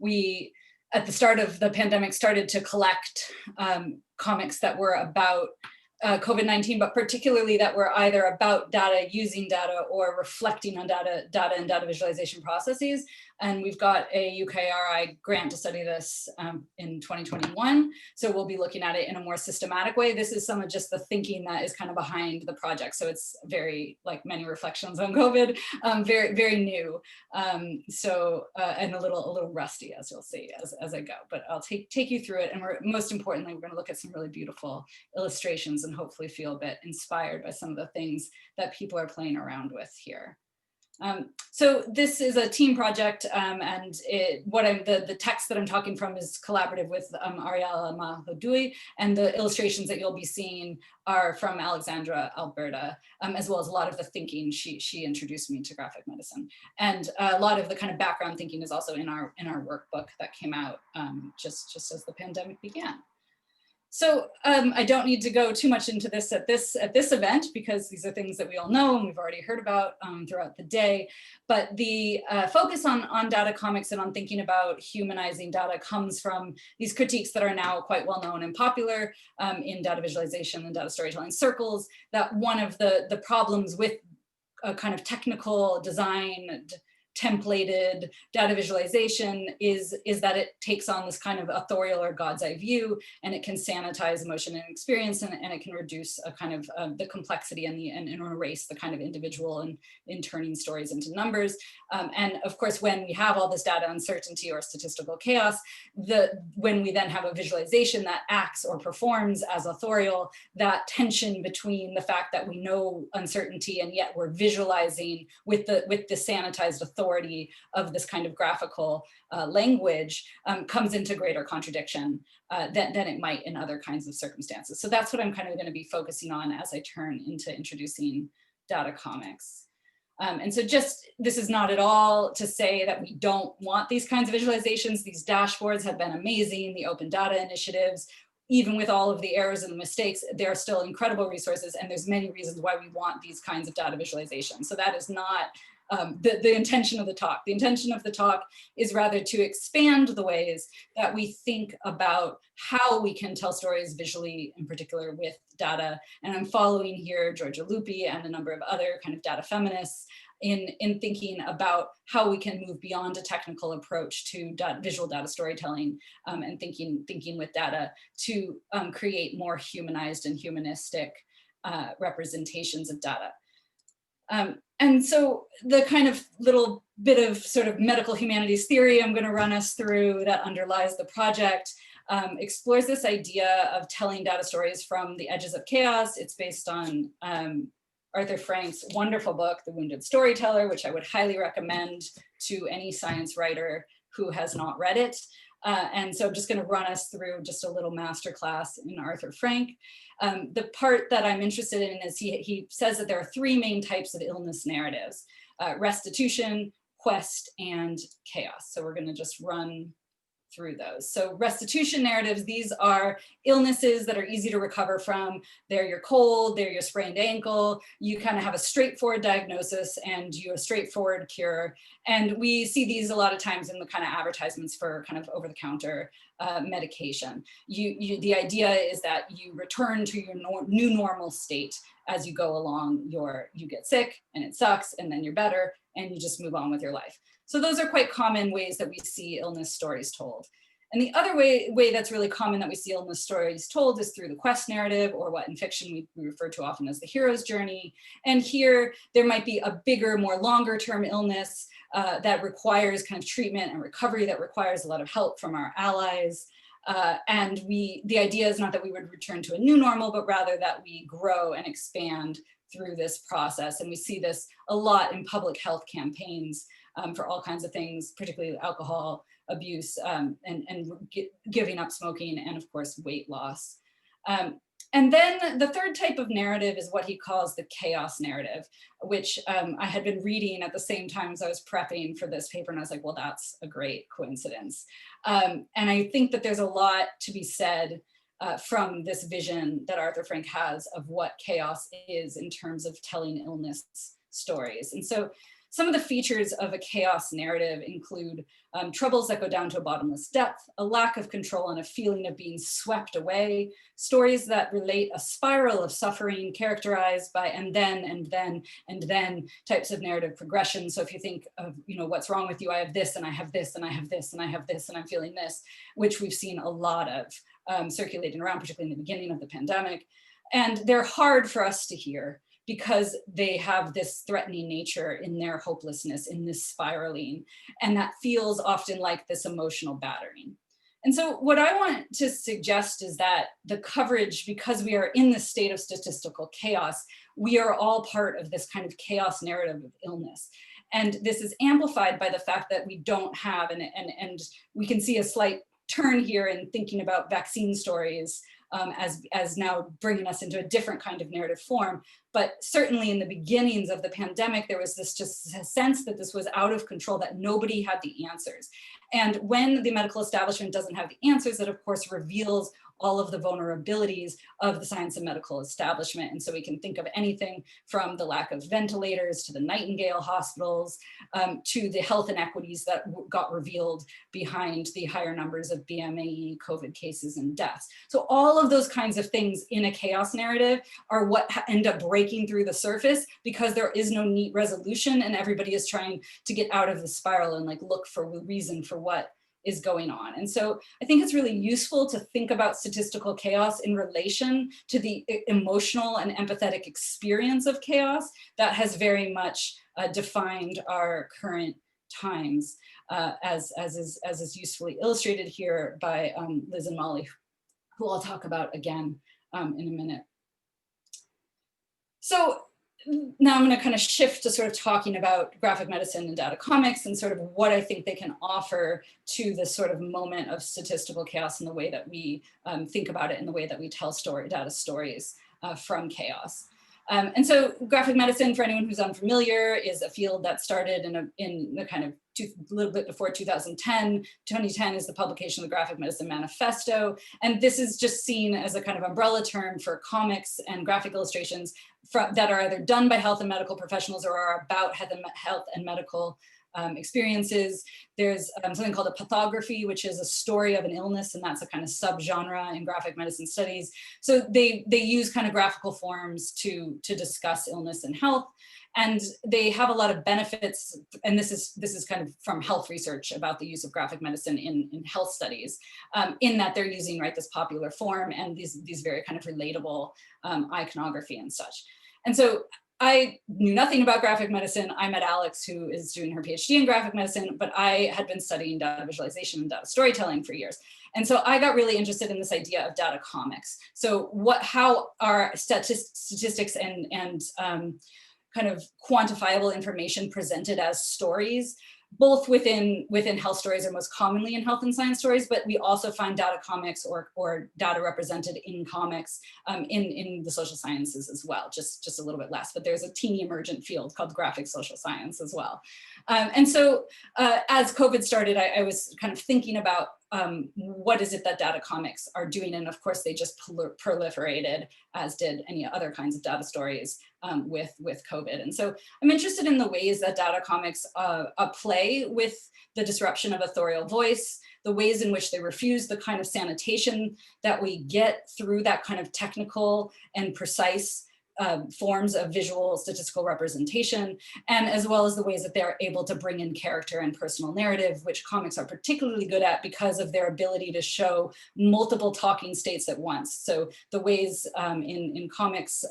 S6: we, at the start of the pandemic, started to collect comics that were about COVID-19, but particularly that were either about data, using data, or reflecting on data and data visualization processes. And we've got a UKRI grant to study this in 2021. So we'll be looking at it in a more systematic way. This is some of just the thinking that is kind of behind the project. So it's very, like many reflections on COVID, very, very new. And a little rusty, as you'll see as I go, but I'll take you through it. And most importantly, we're going to look at some really beautiful illustrations and hopefully feel a bit inspired by some of the things that people are playing around with here. So this is a team project, and the text that I'm talking from is collaborative with Ariella Mahodui, and the illustrations that you'll be seeing are from Alexandra, Alberta, as well as a lot of the thinking. She introduced me to graphic medicine, and a lot of the kind of background thinking is also in our workbook that came out just as the pandemic began. So I don't need to go too much into this at this event, because these are things that we all know and we've already heard about throughout the day. But the focus on data comics and on thinking about humanizing data comes from these critiques that are now quite well known and popular in data visualization and data storytelling circles, that one of the problems with a kind of technical design templated data visualization is that it takes on this kind of authorial or God's eye view, and it can sanitize emotion and experience, and it can reduce a kind of the complexity and erase the kind of individual in turning stories into numbers. And of course, when we have all this data uncertainty or statistical chaos, when we then have a visualization that acts or performs as authorial, that tension between the fact that we know uncertainty and yet we're visualizing with the sanitized authority of this kind of graphical language comes into greater contradiction than it might in other kinds of circumstances. So that's what I'm kind of going to be focusing on as I turn into introducing data comics. And so this is not at all to say that we don't want these kinds of visualizations. These dashboards have been amazing, the open data initiatives. Even with all of the errors and the mistakes, they are still incredible resources, and there's many reasons why we want these kinds of data visualization. So that is not the intention of the talk. The intention of the talk is rather to expand the ways that we think about how we can tell stories visually, in particular with data. And I'm following here Georgia Loopy and a number of other kind of data feminists in thinking about how we can move beyond a technical approach to visual data storytelling and thinking with data to create more humanized and humanistic representations of data. And so the kind of little bit of sort of medical humanities theory I'm going to run us through that underlies the project explores this idea of telling data stories from the edges of chaos. It's based on Arthur Frank's wonderful book, The Wounded Storyteller, which I would highly recommend to any science writer who has not read it. And so I'm just going to run us through just a little masterclass in Arthur Frank. The part that I'm interested in is he says that there are three main types of illness narratives: restitution, quest, and chaos. So we're going to just run through those. So restitution narratives, these are illnesses that are easy to recover from. They're your cold, they're your sprained ankle. You kind of have a straightforward diagnosis and you have a straightforward cure. And we see these a lot of times in the kind of advertisements for kind of over-the-counter medication. The idea is that you return to your new normal state as you go along. You get sick and it sucks, and then you're better and you just move on with your life. So those are quite common ways that we see illness stories told. And the other way that's really common that we see illness stories told is through the quest narrative, or what in fiction we refer to often as the hero's journey. And here there might be a bigger, more longer term illness that requires kind of treatment and recovery, that requires a lot of help from our allies. And the idea is not that we would return to a new normal, but rather that we grow and expand through this process. And we see this a lot in public health campaigns for all kinds of things, particularly alcohol abuse and giving up smoking, and of course, weight loss. And then the third type of narrative is what he calls the chaos narrative, which I had been reading at the same time as I was prepping for this paper, and I was like, well, that's a great coincidence. And I think that there's a lot to be said from this vision that Arthur Frank has of what chaos is in terms of telling illness stories. And so some of the features of a chaos narrative include troubles that go down to a bottomless depth, a lack of control and a feeling of being swept away, stories that relate a spiral of suffering characterized by and then types of narrative progression. So if you think of, what's wrong with you, I have this and I have this and I have this and I have this and I'm feeling this, which we've seen a lot of circulating around, particularly in the beginning of the pandemic. And they're hard for us to hear, because they have this threatening nature in their hopelessness, in this spiraling, and that feels often like this emotional battering. And so what I want to suggest is that the coverage, because we are in this state of statistical chaos, we are all part of this kind of chaos narrative of illness. And this is amplified by the fact that we don't have, and we can see a slight turn here in thinking about vaccine stories as now bringing us into a different kind of narrative form. But certainly in the beginnings of the pandemic, there was this just a sense that this was out of control, that nobody had the answers. And when the medical establishment doesn't have the answers, it of course reveals all of the vulnerabilities of the science and medical establishment. And so we can think of anything from the lack of ventilators to the Nightingale hospitals, to the health inequities that got revealed behind the higher numbers of BMAE, COVID cases and deaths. So all of those kinds of things in a chaos narrative are what end up breaking through the surface, because there is no neat resolution and everybody is trying to get out of the spiral and like look for the reason for what is going on. And so I think it's really useful to think about statistical chaos in relation to the emotional and empathetic experience of chaos that has very much defined our current times, as is usefully illustrated here by Liz and Molly, who I'll talk about again in a minute. So now I'm going to kind of shift to sort of talking about graphic medicine and data comics and sort of what I think they can offer to this sort of moment of statistical chaos in the way that we think about it, in the way that we tell data stories from chaos. And so graphic medicine, for anyone who's unfamiliar, is a field that started in the kind of a little bit before 2010. 2010 is the publication of the Graphic Medicine Manifesto. And this is just seen as a kind of umbrella term for comics and graphic illustrations that are either done by health and medical professionals or are about health and medical experiences. There's something called a pathography, which is a story of an illness, and that's a kind of subgenre in graphic medicine studies. So they use kind of graphical forms to discuss illness and health, and they have a lot of benefits. And this is kind of from health research about the use of graphic medicine in health studies, in that they're using this popular form and these very kind of relatable iconography and such. And so I knew nothing about graphic medicine. I met Alex, who is doing her PhD in graphic medicine, but I had been studying data visualization and data storytelling for years. And so I got really interested in this idea of data comics. So how are statistics and kind of quantifiable information presented as stories, both within health stories, or most commonly in health and science stories, but we also find data comics or data represented in comics in the social sciences as well, just a little bit less, but there's a teeny emergent field called graphic social science as well. And so as COVID started, I was kind of thinking about what is it that data comics are doing? And of course, they just proliferated, as did any other kinds of data stories with COVID. And so I'm interested in the ways that data comics play with the disruption of authorial voice, the ways in which they refuse the kind of sanitation that we get through that kind of technical and precise forms of visual statistical representation, and as well as the ways that they're able to bring in character and personal narrative, which comics are particularly good at because of their ability to show multiple talking states at once. So the ways in comics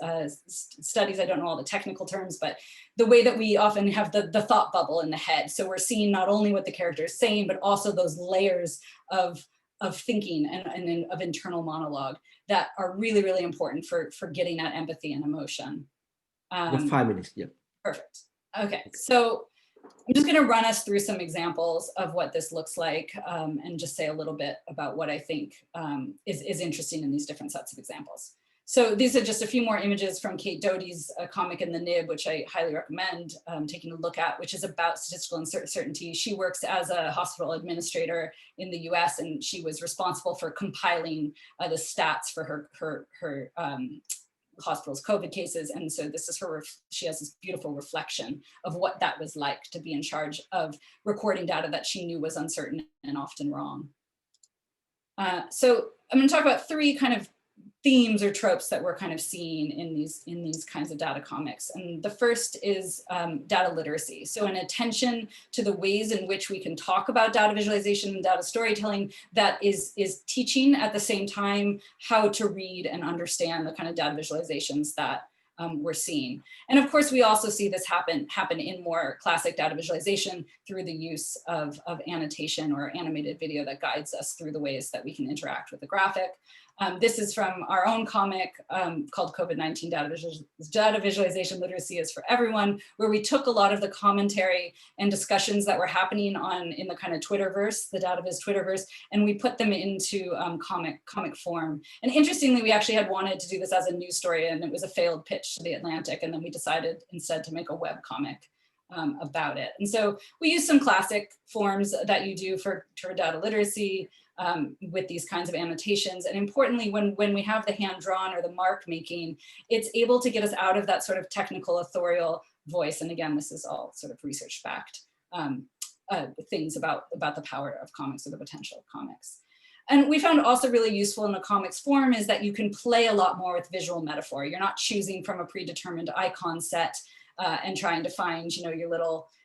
S6: studies, I don't know all the technical terms, but the way that we often have the thought bubble in the head. So we're seeing not only what the character is saying, but also those layers of thinking and of internal monologue that are really, really important for getting at empathy and emotion.
S1: 5 minutes, yeah.
S6: Perfect. Okay, so I'm just gonna run us through some examples of what this looks like and just say a little bit about what I think is interesting in these different sets of examples. So these are just a few more images from Kate Doty's comic in the Nib, which I highly recommend taking a look at, which is about statistical uncertainty. She works as a hospital administrator in the US, and she was responsible for compiling the stats for her hospital's COVID cases. And so this is she has this beautiful reflection of what that was like to be in charge of recording data that she knew was uncertain and often wrong. So I'm gonna talk about three kind of themes or tropes that we're kind of seeing in these kinds of data comics. And the first is data literacy. So an attention to the ways in which we can talk about data visualization and data storytelling that is teaching at the same time how to read and understand the kind of data visualizations that we're seeing. And of course, we also see this happen in more classic data visualization through the use of annotation or animated video that guides us through the ways that we can interact with the graphic. This is from our own comic called COVID-19 Data Visualization Literacy is for Everyone, where we took a lot of the commentary and discussions that were happening in the kind of Twitterverse, the DataViz Twitterverse, and we put them into comic form. And interestingly, we actually had wanted to do this as a news story, and it was a failed pitch to the Atlantic, and then we decided instead to make a web comic about it. And so we use some classic forms that you do for data literacy, with these kinds of annotations. And importantly, when we have the hand-drawn or the mark making, it's able to get us out of that sort of technical authorial voice. And again, this is all sort of research-backed things about the power of comics or the potential of comics. And we found also really useful in the comics form is that you can play a lot more with visual metaphor. You're not choosing from a predetermined icon set and trying to find,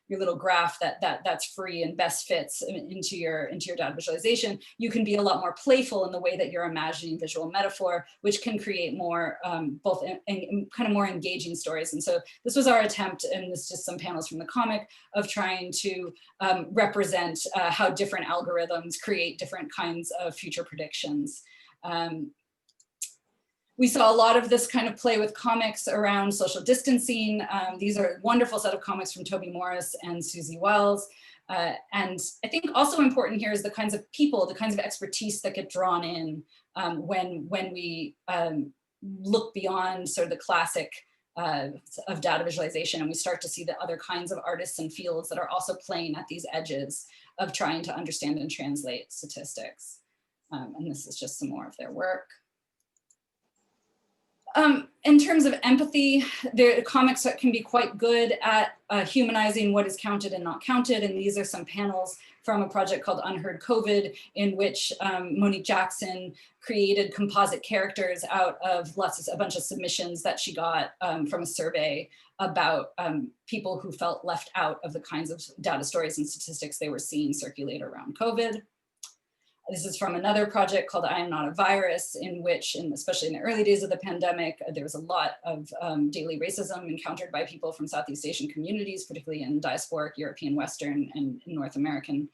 S6: your little graph that's free and best fits into your data visualization. You can be a lot more playful in the way that you're imagining visual metaphor, which can create more both kind of more engaging stories. And so this was our attempt, and this is just some panels from the comic, of trying to represent how different algorithms create different kinds of future predictions. We saw a lot of this kind of play with comics around social distancing. These are a wonderful set of comics from Toby Morris and Susie Wells. And I think also important here is the kinds of people, the kinds of expertise that get drawn in when we look beyond sort of the classic of data visualization, and we start to see the other kinds of artists and fields that are also playing at these edges of trying to understand and translate statistics. And this is just some more of their work. In terms of empathy, the comics can be quite good at humanizing what is counted and not counted. And these are some panels from a project called Unheard Covid, in which Monique Jackson created composite characters out of a bunch of submissions that she got from a survey about people who felt left out of the kinds of data stories and statistics they were seeing circulate around COVID. This is from another project called I Am Not a Virus, in which, especially in the early days of the pandemic, there was a lot of daily racism encountered by people from Southeast Asian communities, particularly in diasporic European, Western, and North American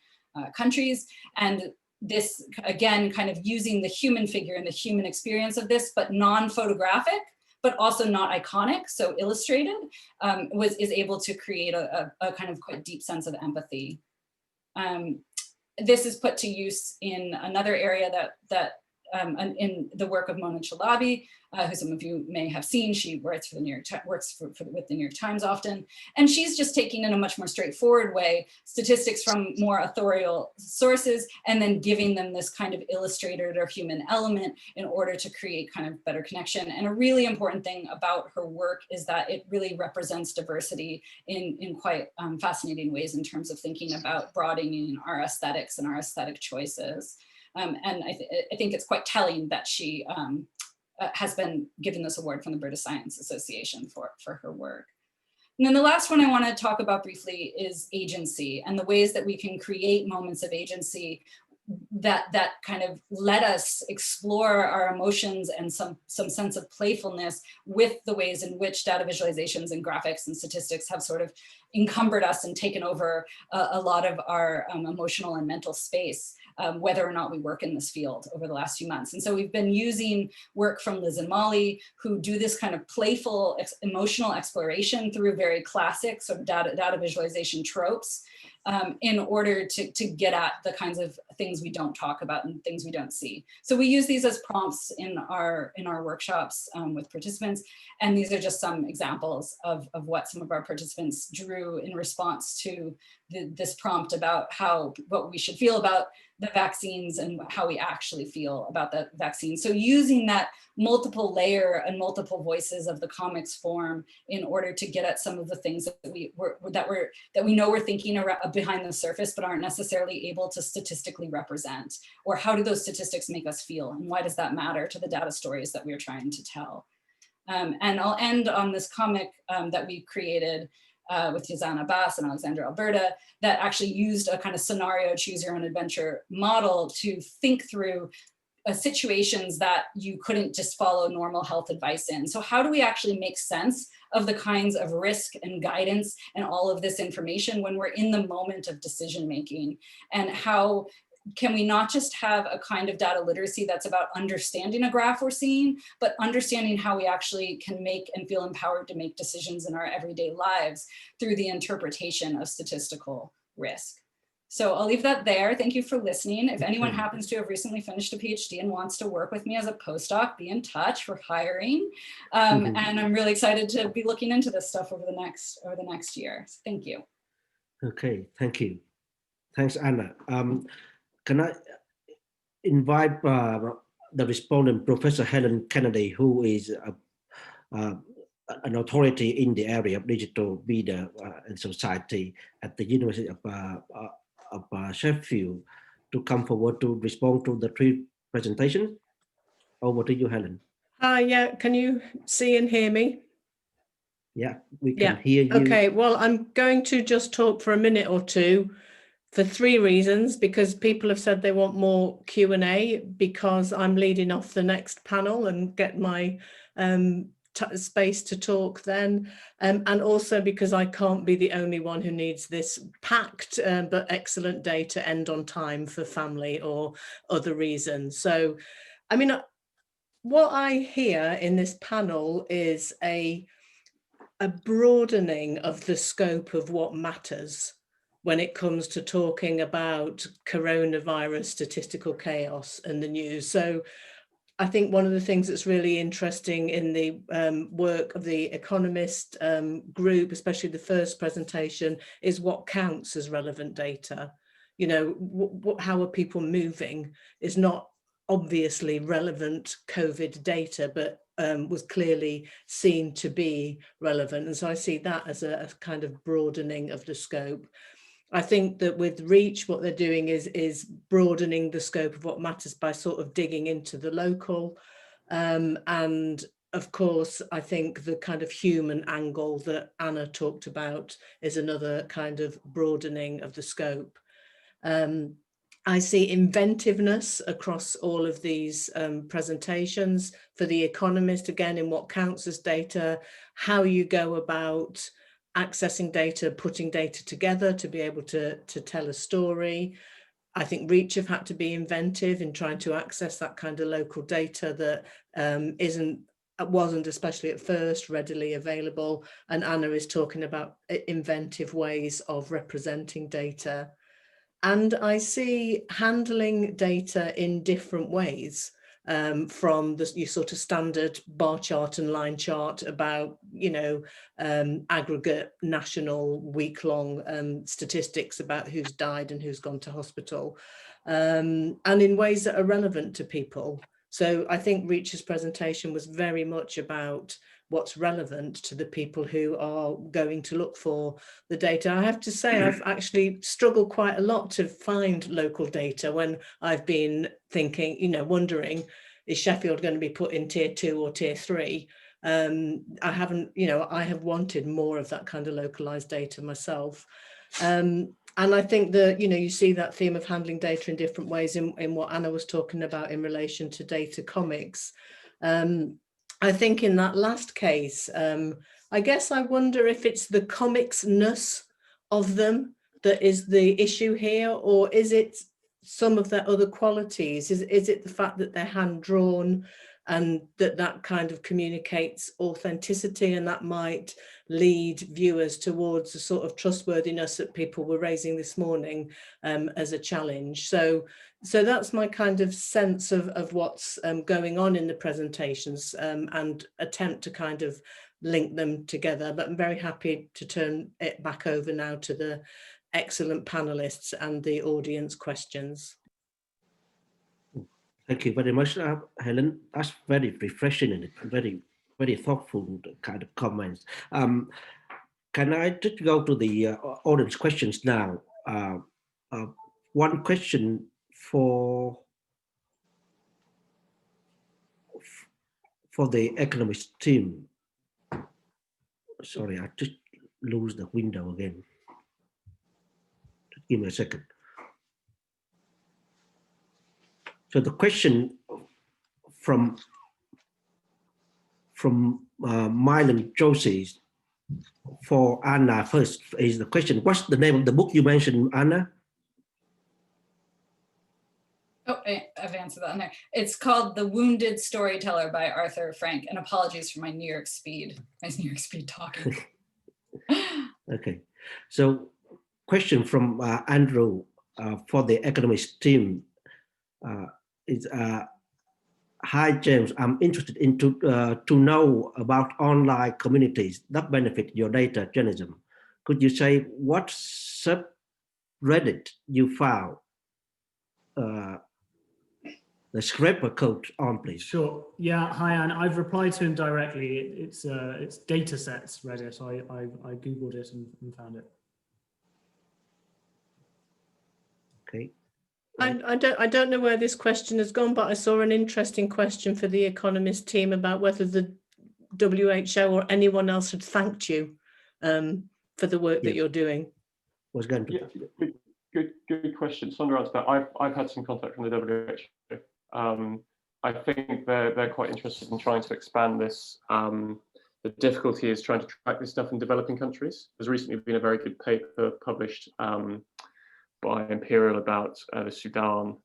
S6: countries. And this, again, kind of using the human figure and the human experience of this, but non-photographic, but also not iconic, so illustrated, is able to create a kind of quite deep sense of empathy. This is put to use in another area that in the work of Mona Chalabi, who some of you may have seen. She writes for the New York with the New York Times often, and she's just taking in a much more straightforward way statistics from more authorial sources and then giving them this kind of illustrated or human element in order to create kind of better connection. And a really important thing about her work is that it really represents diversity in quite fascinating ways in terms of thinking about broadening our aesthetics and our aesthetic choices. And I think it's quite telling that she has been given this award from the British Science Association for her work. And then the last one I want to talk about briefly is agency and the ways that we can create moments of agency that kind of let us explore our emotions and some sense of playfulness with the ways in which data visualizations and graphics and statistics have sort of encumbered us and taken over a lot of our emotional and mental space, whether or not we work in this field over the last few months. And so we've been using work from Liz and Molly, who do this kind of playful emotional exploration through very classic sort of data visualization tropes, in order to get at the kinds of things we don't talk about and things we don't see. So we use these as prompts in our workshops with participants. And these are just some examples of what some of our participants drew in response to this prompt about what we should feel about the vaccines and how we actually feel about the vaccine. So using that multiple layer and multiple voices of the comics form in order to get at some of the things that we know we're thinking around, behind the surface, but aren't necessarily able to statistically represent. Or how do those statistics make us feel? And why does that matter to the data stories that we're trying to tell? And I'll end on this comic that we created with Yazana Bass and Alexandra Alberta that actually used a kind of scenario choose your own adventure model to think through situations that you couldn't just follow normal health advice in. So how do we actually make sense of the kinds of risk and guidance and all of this information when we're in the moment of decision making? And how can we not just have a kind of data literacy that's about understanding a graph we're seeing, but understanding how we actually can make and feel empowered to make decisions in our everyday lives through the interpretation of statistical risk? So I'll leave that there. Thank you for listening. If anyone happens to have recently finished a PhD and wants to work with me as a postdoc, be in touch. We're hiring. And I'm really excited to be looking into this stuff over the next year. So thank you.
S1: Okay, thank you. Thanks, Anna. Can I invite the respondent, Professor Helen Kennedy, who is an authority in the area of digital media and society at the University of Sheffield, to come forward to respond to the three presentations. Over to you, Helen.
S7: Yeah, can you see and hear me?
S1: Yeah, we can hear you.
S7: Okay, well, I'm going to just talk for a minute or two for three reasons, because people have said they want more Q&A, because I'm leading off the next panel and get my space to talk then, and also because I can't be the only one who needs this packed but excellent day to end on time for family or other reasons. So, I mean, what I hear in this panel is a broadening of the scope of what matters when it comes to talking about coronavirus statistical chaos and the news. So I think one of the things that's really interesting in the work of the Economist group, especially the first presentation, is what counts as relevant data. You know, how are people moving is not obviously relevant COVID data, but was clearly seen to be relevant. And so I see that as a kind of broadening of the scope. I think that with Reach, what they're doing is broadening the scope of what matters by sort of digging into the local. And of course, I think the kind of human angle that Anna talked about is another kind of broadening of the scope. I see inventiveness across all of these presentations. For the Economist, again, in what counts as data, how you go about accessing data, putting data together to be able to tell a story. I think Reach have had to be inventive in trying to access that kind of local data that wasn't, especially at first, readily available. And Anna is talking about inventive ways of representing data. And I see handling data in different ways. from your sort of standard bar chart and line chart about, aggregate national week-long statistics about who's died and who's gone to hospital, and in ways that are relevant to people. So I think Reach's presentation was very much about what's relevant to the people who are going to look for the data. I have to say, I've actually struggled quite a lot to find local data when I've been thinking, wondering, is Sheffield going to be put in tier 2 or tier 3? I haven't, I have wanted more of that kind of localized data myself. And I think that, you see that theme of handling data in different ways in what Anna was talking about in relation to data comics. I think in that last case, I guess I wonder if it's the comics-ness of them that is the issue here, or is it some of their other qualities? Is it the fact that they're hand-drawn and that kind of communicates authenticity, and that might lead viewers towards the sort of trustworthiness that people were raising this morning as a challenge? So that's my kind of sense of what's going on in the presentations, and attempt to kind of link them together. But I'm very happy to turn it back over now to the excellent panelists and the audience questions.
S1: Thank you very much, Helen. That's very refreshing and very, very thoughtful kind of comments. Can I just go to the audience questions now? One question for the Economist team. Sorry, I just lose the window again. Just give me a second. So the question from Mylan Josie for Anna first is the question: what's the name of the book you mentioned, Anna?
S6: Oh, I've answered that in there. It's called The Wounded Storyteller by Arthur Frank. And apologies for my New York speed talking.
S1: Okay, so question from Andrew for the Economist team is, hi James, I'm interested to know about online communities that benefit your data journalism. Could you say what subreddit you found the scraper code on, please?
S2: Sure. Yeah. Hi, Anne. I've replied to him directly. It's datasets Reddit. I googled it and found it.
S1: Okay.
S7: I don't know where this question has gone, but I saw an interesting question for the Economist team about whether the WHO or anyone else had thanked you for the work that you're doing.
S1: Was going to.
S3: Yeah, good question. Sondre answered that. I've had some contact from the WHO. I think they're quite interested in trying to expand this. The difficulty is trying to track this stuff in developing countries. There's recently been a very good paper published by Imperial about the Sudan,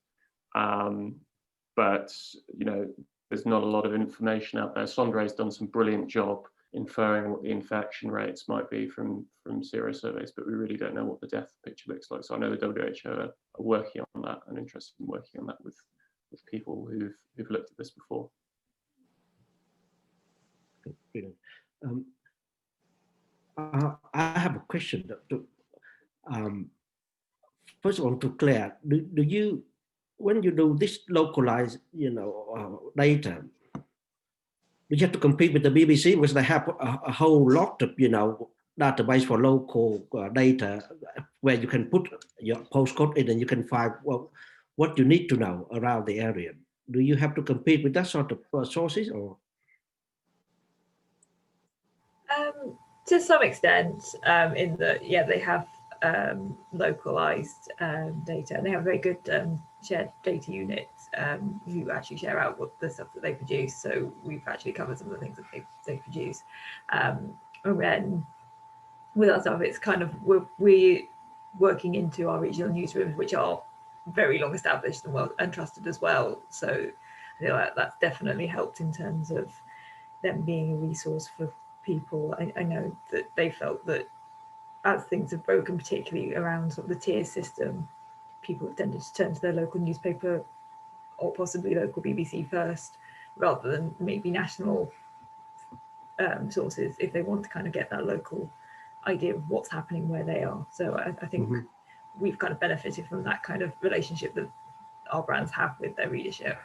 S3: but there's not a lot of information out there. Sondre's done some brilliant job inferring what the infection rates might be from sero surveys, but we really don't know what the death picture looks like. So I know the WHO are working on that and interested in working on that with people who've looked at this before.
S1: Brilliant. I have a question. First of all, to Claire, do you, when you do this localized, data, do you have to compete with the BBC, because they have a whole lot of, database for local data where you can put your postcode in and you can find what you need to know around the area? Do you have to compete with that sort of sources, or?
S5: To some extent, in that, they have localized data, and they have very good shared data units who actually share out what the stuff that they produce. So we've actually covered some of the things that they produce. And then with our stuff, it's kind of we're working into our regional newsrooms, which are very long established and well and trusted as well. So I feel like that's definitely helped in terms of them being a resource for people. I know that they felt that as things have broken, particularly around sort of the tier system, people have tended to turn to their local newspaper or possibly local BBC first, rather than maybe national sources, if they want to kind of get that local idea of what's happening where they are. So I think we've kind of benefited from that kind of relationship that our brands have with their readership.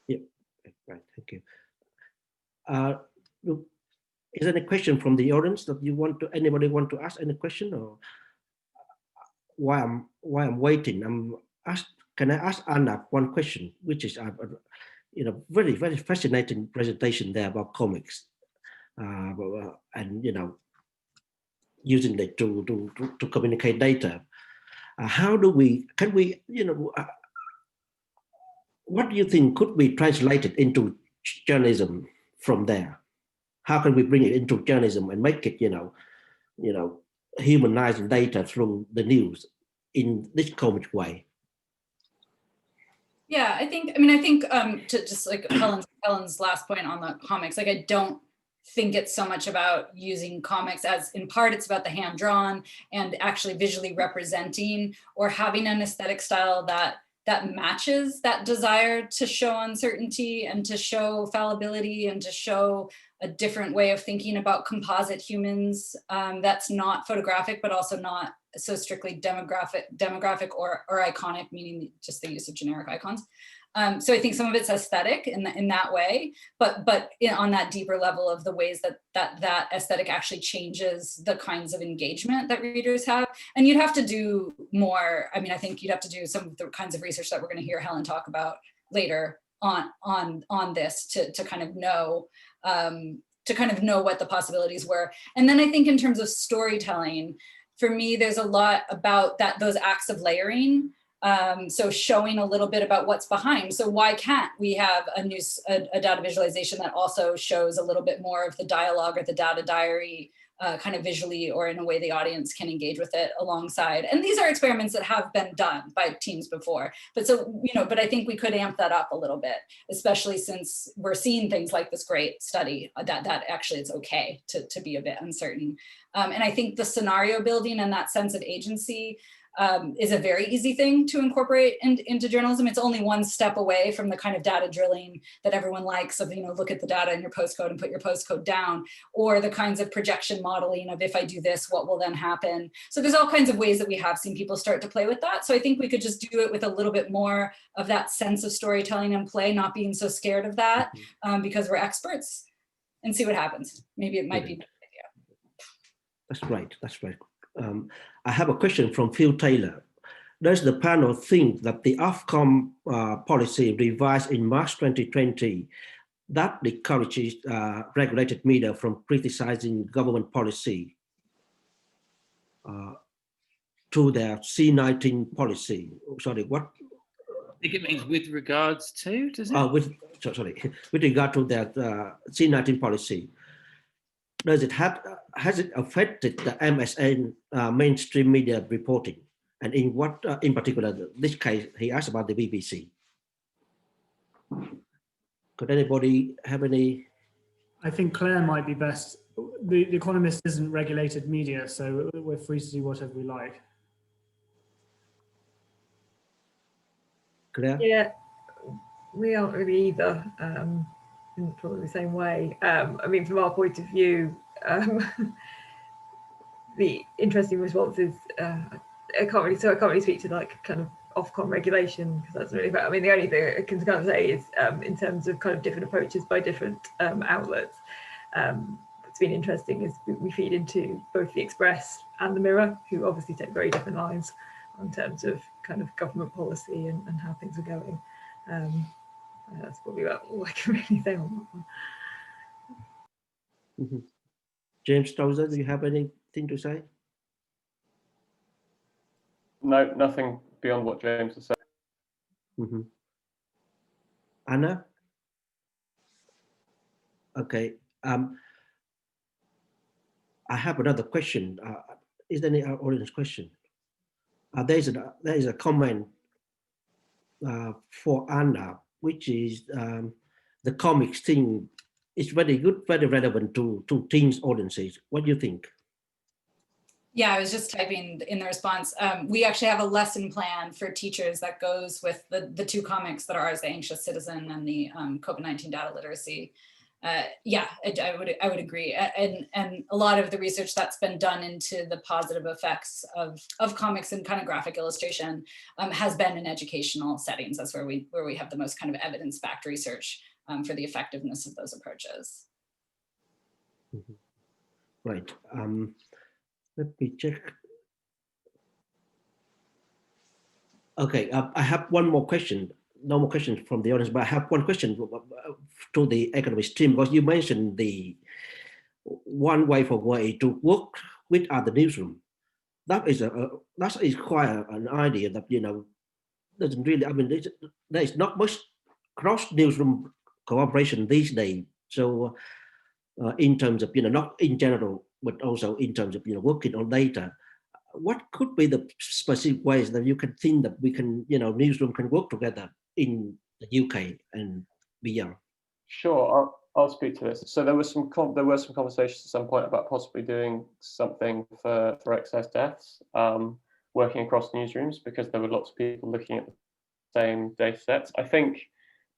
S1: Yeah, right, thank you. Look, is there any question from the audience that you want to, anybody want to ask any question, or while I'm waiting, can I ask Anna one question, which is, very, very fascinating presentation there about comics, and, using it to communicate data. How do we, can we, what do you think could be translated into journalism from there? How can we bring it into journalism and make it, humanizing data through the news in this comic way?
S6: Yeah, I think to just like Helen's last point on the comics, like I don't think it's so much about using comics as, in part it's about the hand drawn and actually visually representing or having an aesthetic style that matches that desire to show uncertainty and to show fallibility and to show a different way of thinking about composite humans that's not photographic, but also not so strictly demographic or iconic, meaning just the use of generic icons. So I think some of it's aesthetic in that way, but on that deeper level of the ways that aesthetic actually changes the kinds of engagement that readers have. And you'd have to do more. I mean, I think you'd have to do some of the kinds of research that we're going to hear Helen talk about later on this to kind of know what the possibilities were. And then I think in terms of storytelling, for me, there's a lot about those acts of layering. So showing a little bit about what's behind. So why can't we have a data visualization that also shows a little bit more of the dialogue or the data diary kind of visually, or in a way the audience can engage with it alongside? And these are experiments that have been done by teams before. But but I think we could amp that up a little bit, especially since we're seeing things like this great study that actually it's okay to be a bit uncertain. And I think the scenario building and that sense of agency is a very easy thing to incorporate into journalism. It's only one step away from the kind of data drilling that everyone likes of, look at the data in your postcode and put your postcode down, or the kinds of projection modeling of if I do this, what will then happen? So there's all kinds of ways that we have seen people start to play with that. So I think we could just do it with a little bit more of that sense of storytelling and play, not being so scared of that because we're experts, and see what happens. Maybe it might be a good idea.
S1: That's right, that's right. I have a question from Phil Taylor. Does the panel think that the Ofcom policy revised in March 2020 that discourages regulated media from criticizing government policy to their C19 policy? Sorry, what?
S8: I think it means with regards to, does it?
S1: With regard to their C19 policy. Has it affected the MSN mainstream media reporting? And in what, in particular, this case, he asked about the BBC. Could anybody have any?
S2: I think Claire might be best. The Economist isn't regulated media, so we're free to do whatever we like.
S1: Claire?
S5: Yeah, we aren't really either. In probably the same way. I mean, from our point of view, the interesting response is I can't really speak to like kind of Ofcom regulation, because that's really about. I mean, the only thing I can kind of say is in terms of kind of different approaches by different outlets. What's been interesting is we feed into both the Express and the Mirror, who obviously take very different lines in terms of kind of government policy and how things are going. That's probably about all I can really say on that one.
S1: James Tozer, do you have anything to say?
S3: No, nothing beyond what James has said.
S1: Anna? Okay. I have another question. Is there any audience question? There is a comment for Anna, which is the comics thing is very good, very relevant to teens audiences. What do you think?
S6: Yeah, I was just typing in the response. We actually have a lesson plan for teachers that goes with the two comics that are ours, The Anxious Citizen and the COVID-19 Data Literacy. Yeah, I would agree. And a lot of the research that's been done into the positive effects of comics and kind of graphic illustration has been in educational settings. That's where we have the most kind of evidence-backed research for the effectiveness of those approaches.
S1: Mm-hmm. Right. Let me check. Okay, I have one more question. No more questions from the audience, but I have one question to the Economist team, because you mentioned the one way to work with other newsroom. That is quite an idea that, you know, doesn't really, I mean, there is not much cross newsroom cooperation these days. So in terms of, you know, not in general, but also in terms of, you know, working on data, what could be the specific ways that you can think that we can, you know, newsroom can work together in the UK and beyond?
S3: Sure, I'll speak to this. So there were some conversations at some point about possibly doing something for excess deaths, working across newsrooms, because there were lots of people looking at the same data sets. I think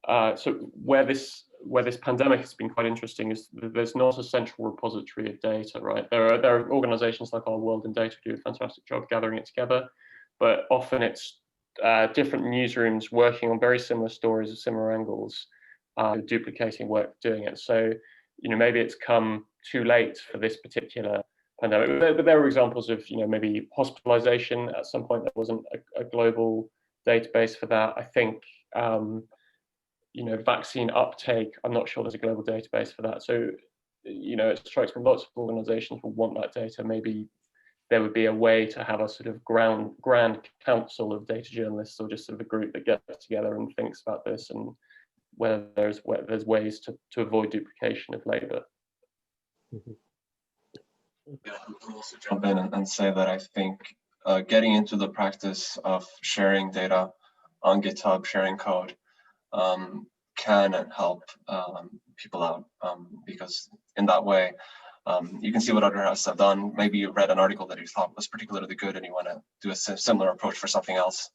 S3: so where this pandemic has been quite interesting is that there's not a central repository of data, right? There are organizations like Our World in Data who do a fantastic job gathering it together, but often it's different newsrooms working on very similar stories at similar angles, duplicating work doing it. So, you know, maybe it's come too late for this particular pandemic. But there were examples of, you know, maybe hospitalization. At some point there wasn't a global database for that. I think you know, vaccine uptake, I'm not sure there's a global database for that. So, you know, it strikes me lots of organizations will want that data. Maybe there would be a way to have a sort of grand council of data journalists, or just sort of a group that gets together and thinks about this, and whether there's ways to avoid duplication of labor.
S1: Mm-hmm.
S4: Yeah, I'll also jump in and say that I think getting into the practice of sharing data on GitHub, sharing code, can help people out, because in that way you can see what others have done. Maybe you read an article that you thought was particularly good and you want to do a similar approach for something else.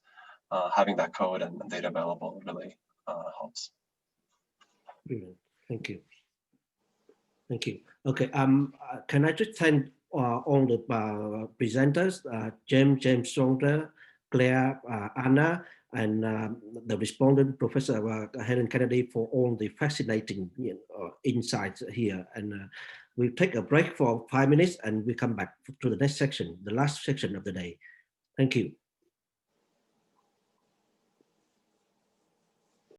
S4: Having that code and data available really helps.
S1: Brilliant. Thank you. Thank you. Okay. Can I just thank all the presenters, James Sondre, Claire, Anna, and the respondent, Professor Helen Kennedy, for all the fascinating insights here. And we'll take a break for 5 minutes and we come back to the next section, the last section of the day. Thank you.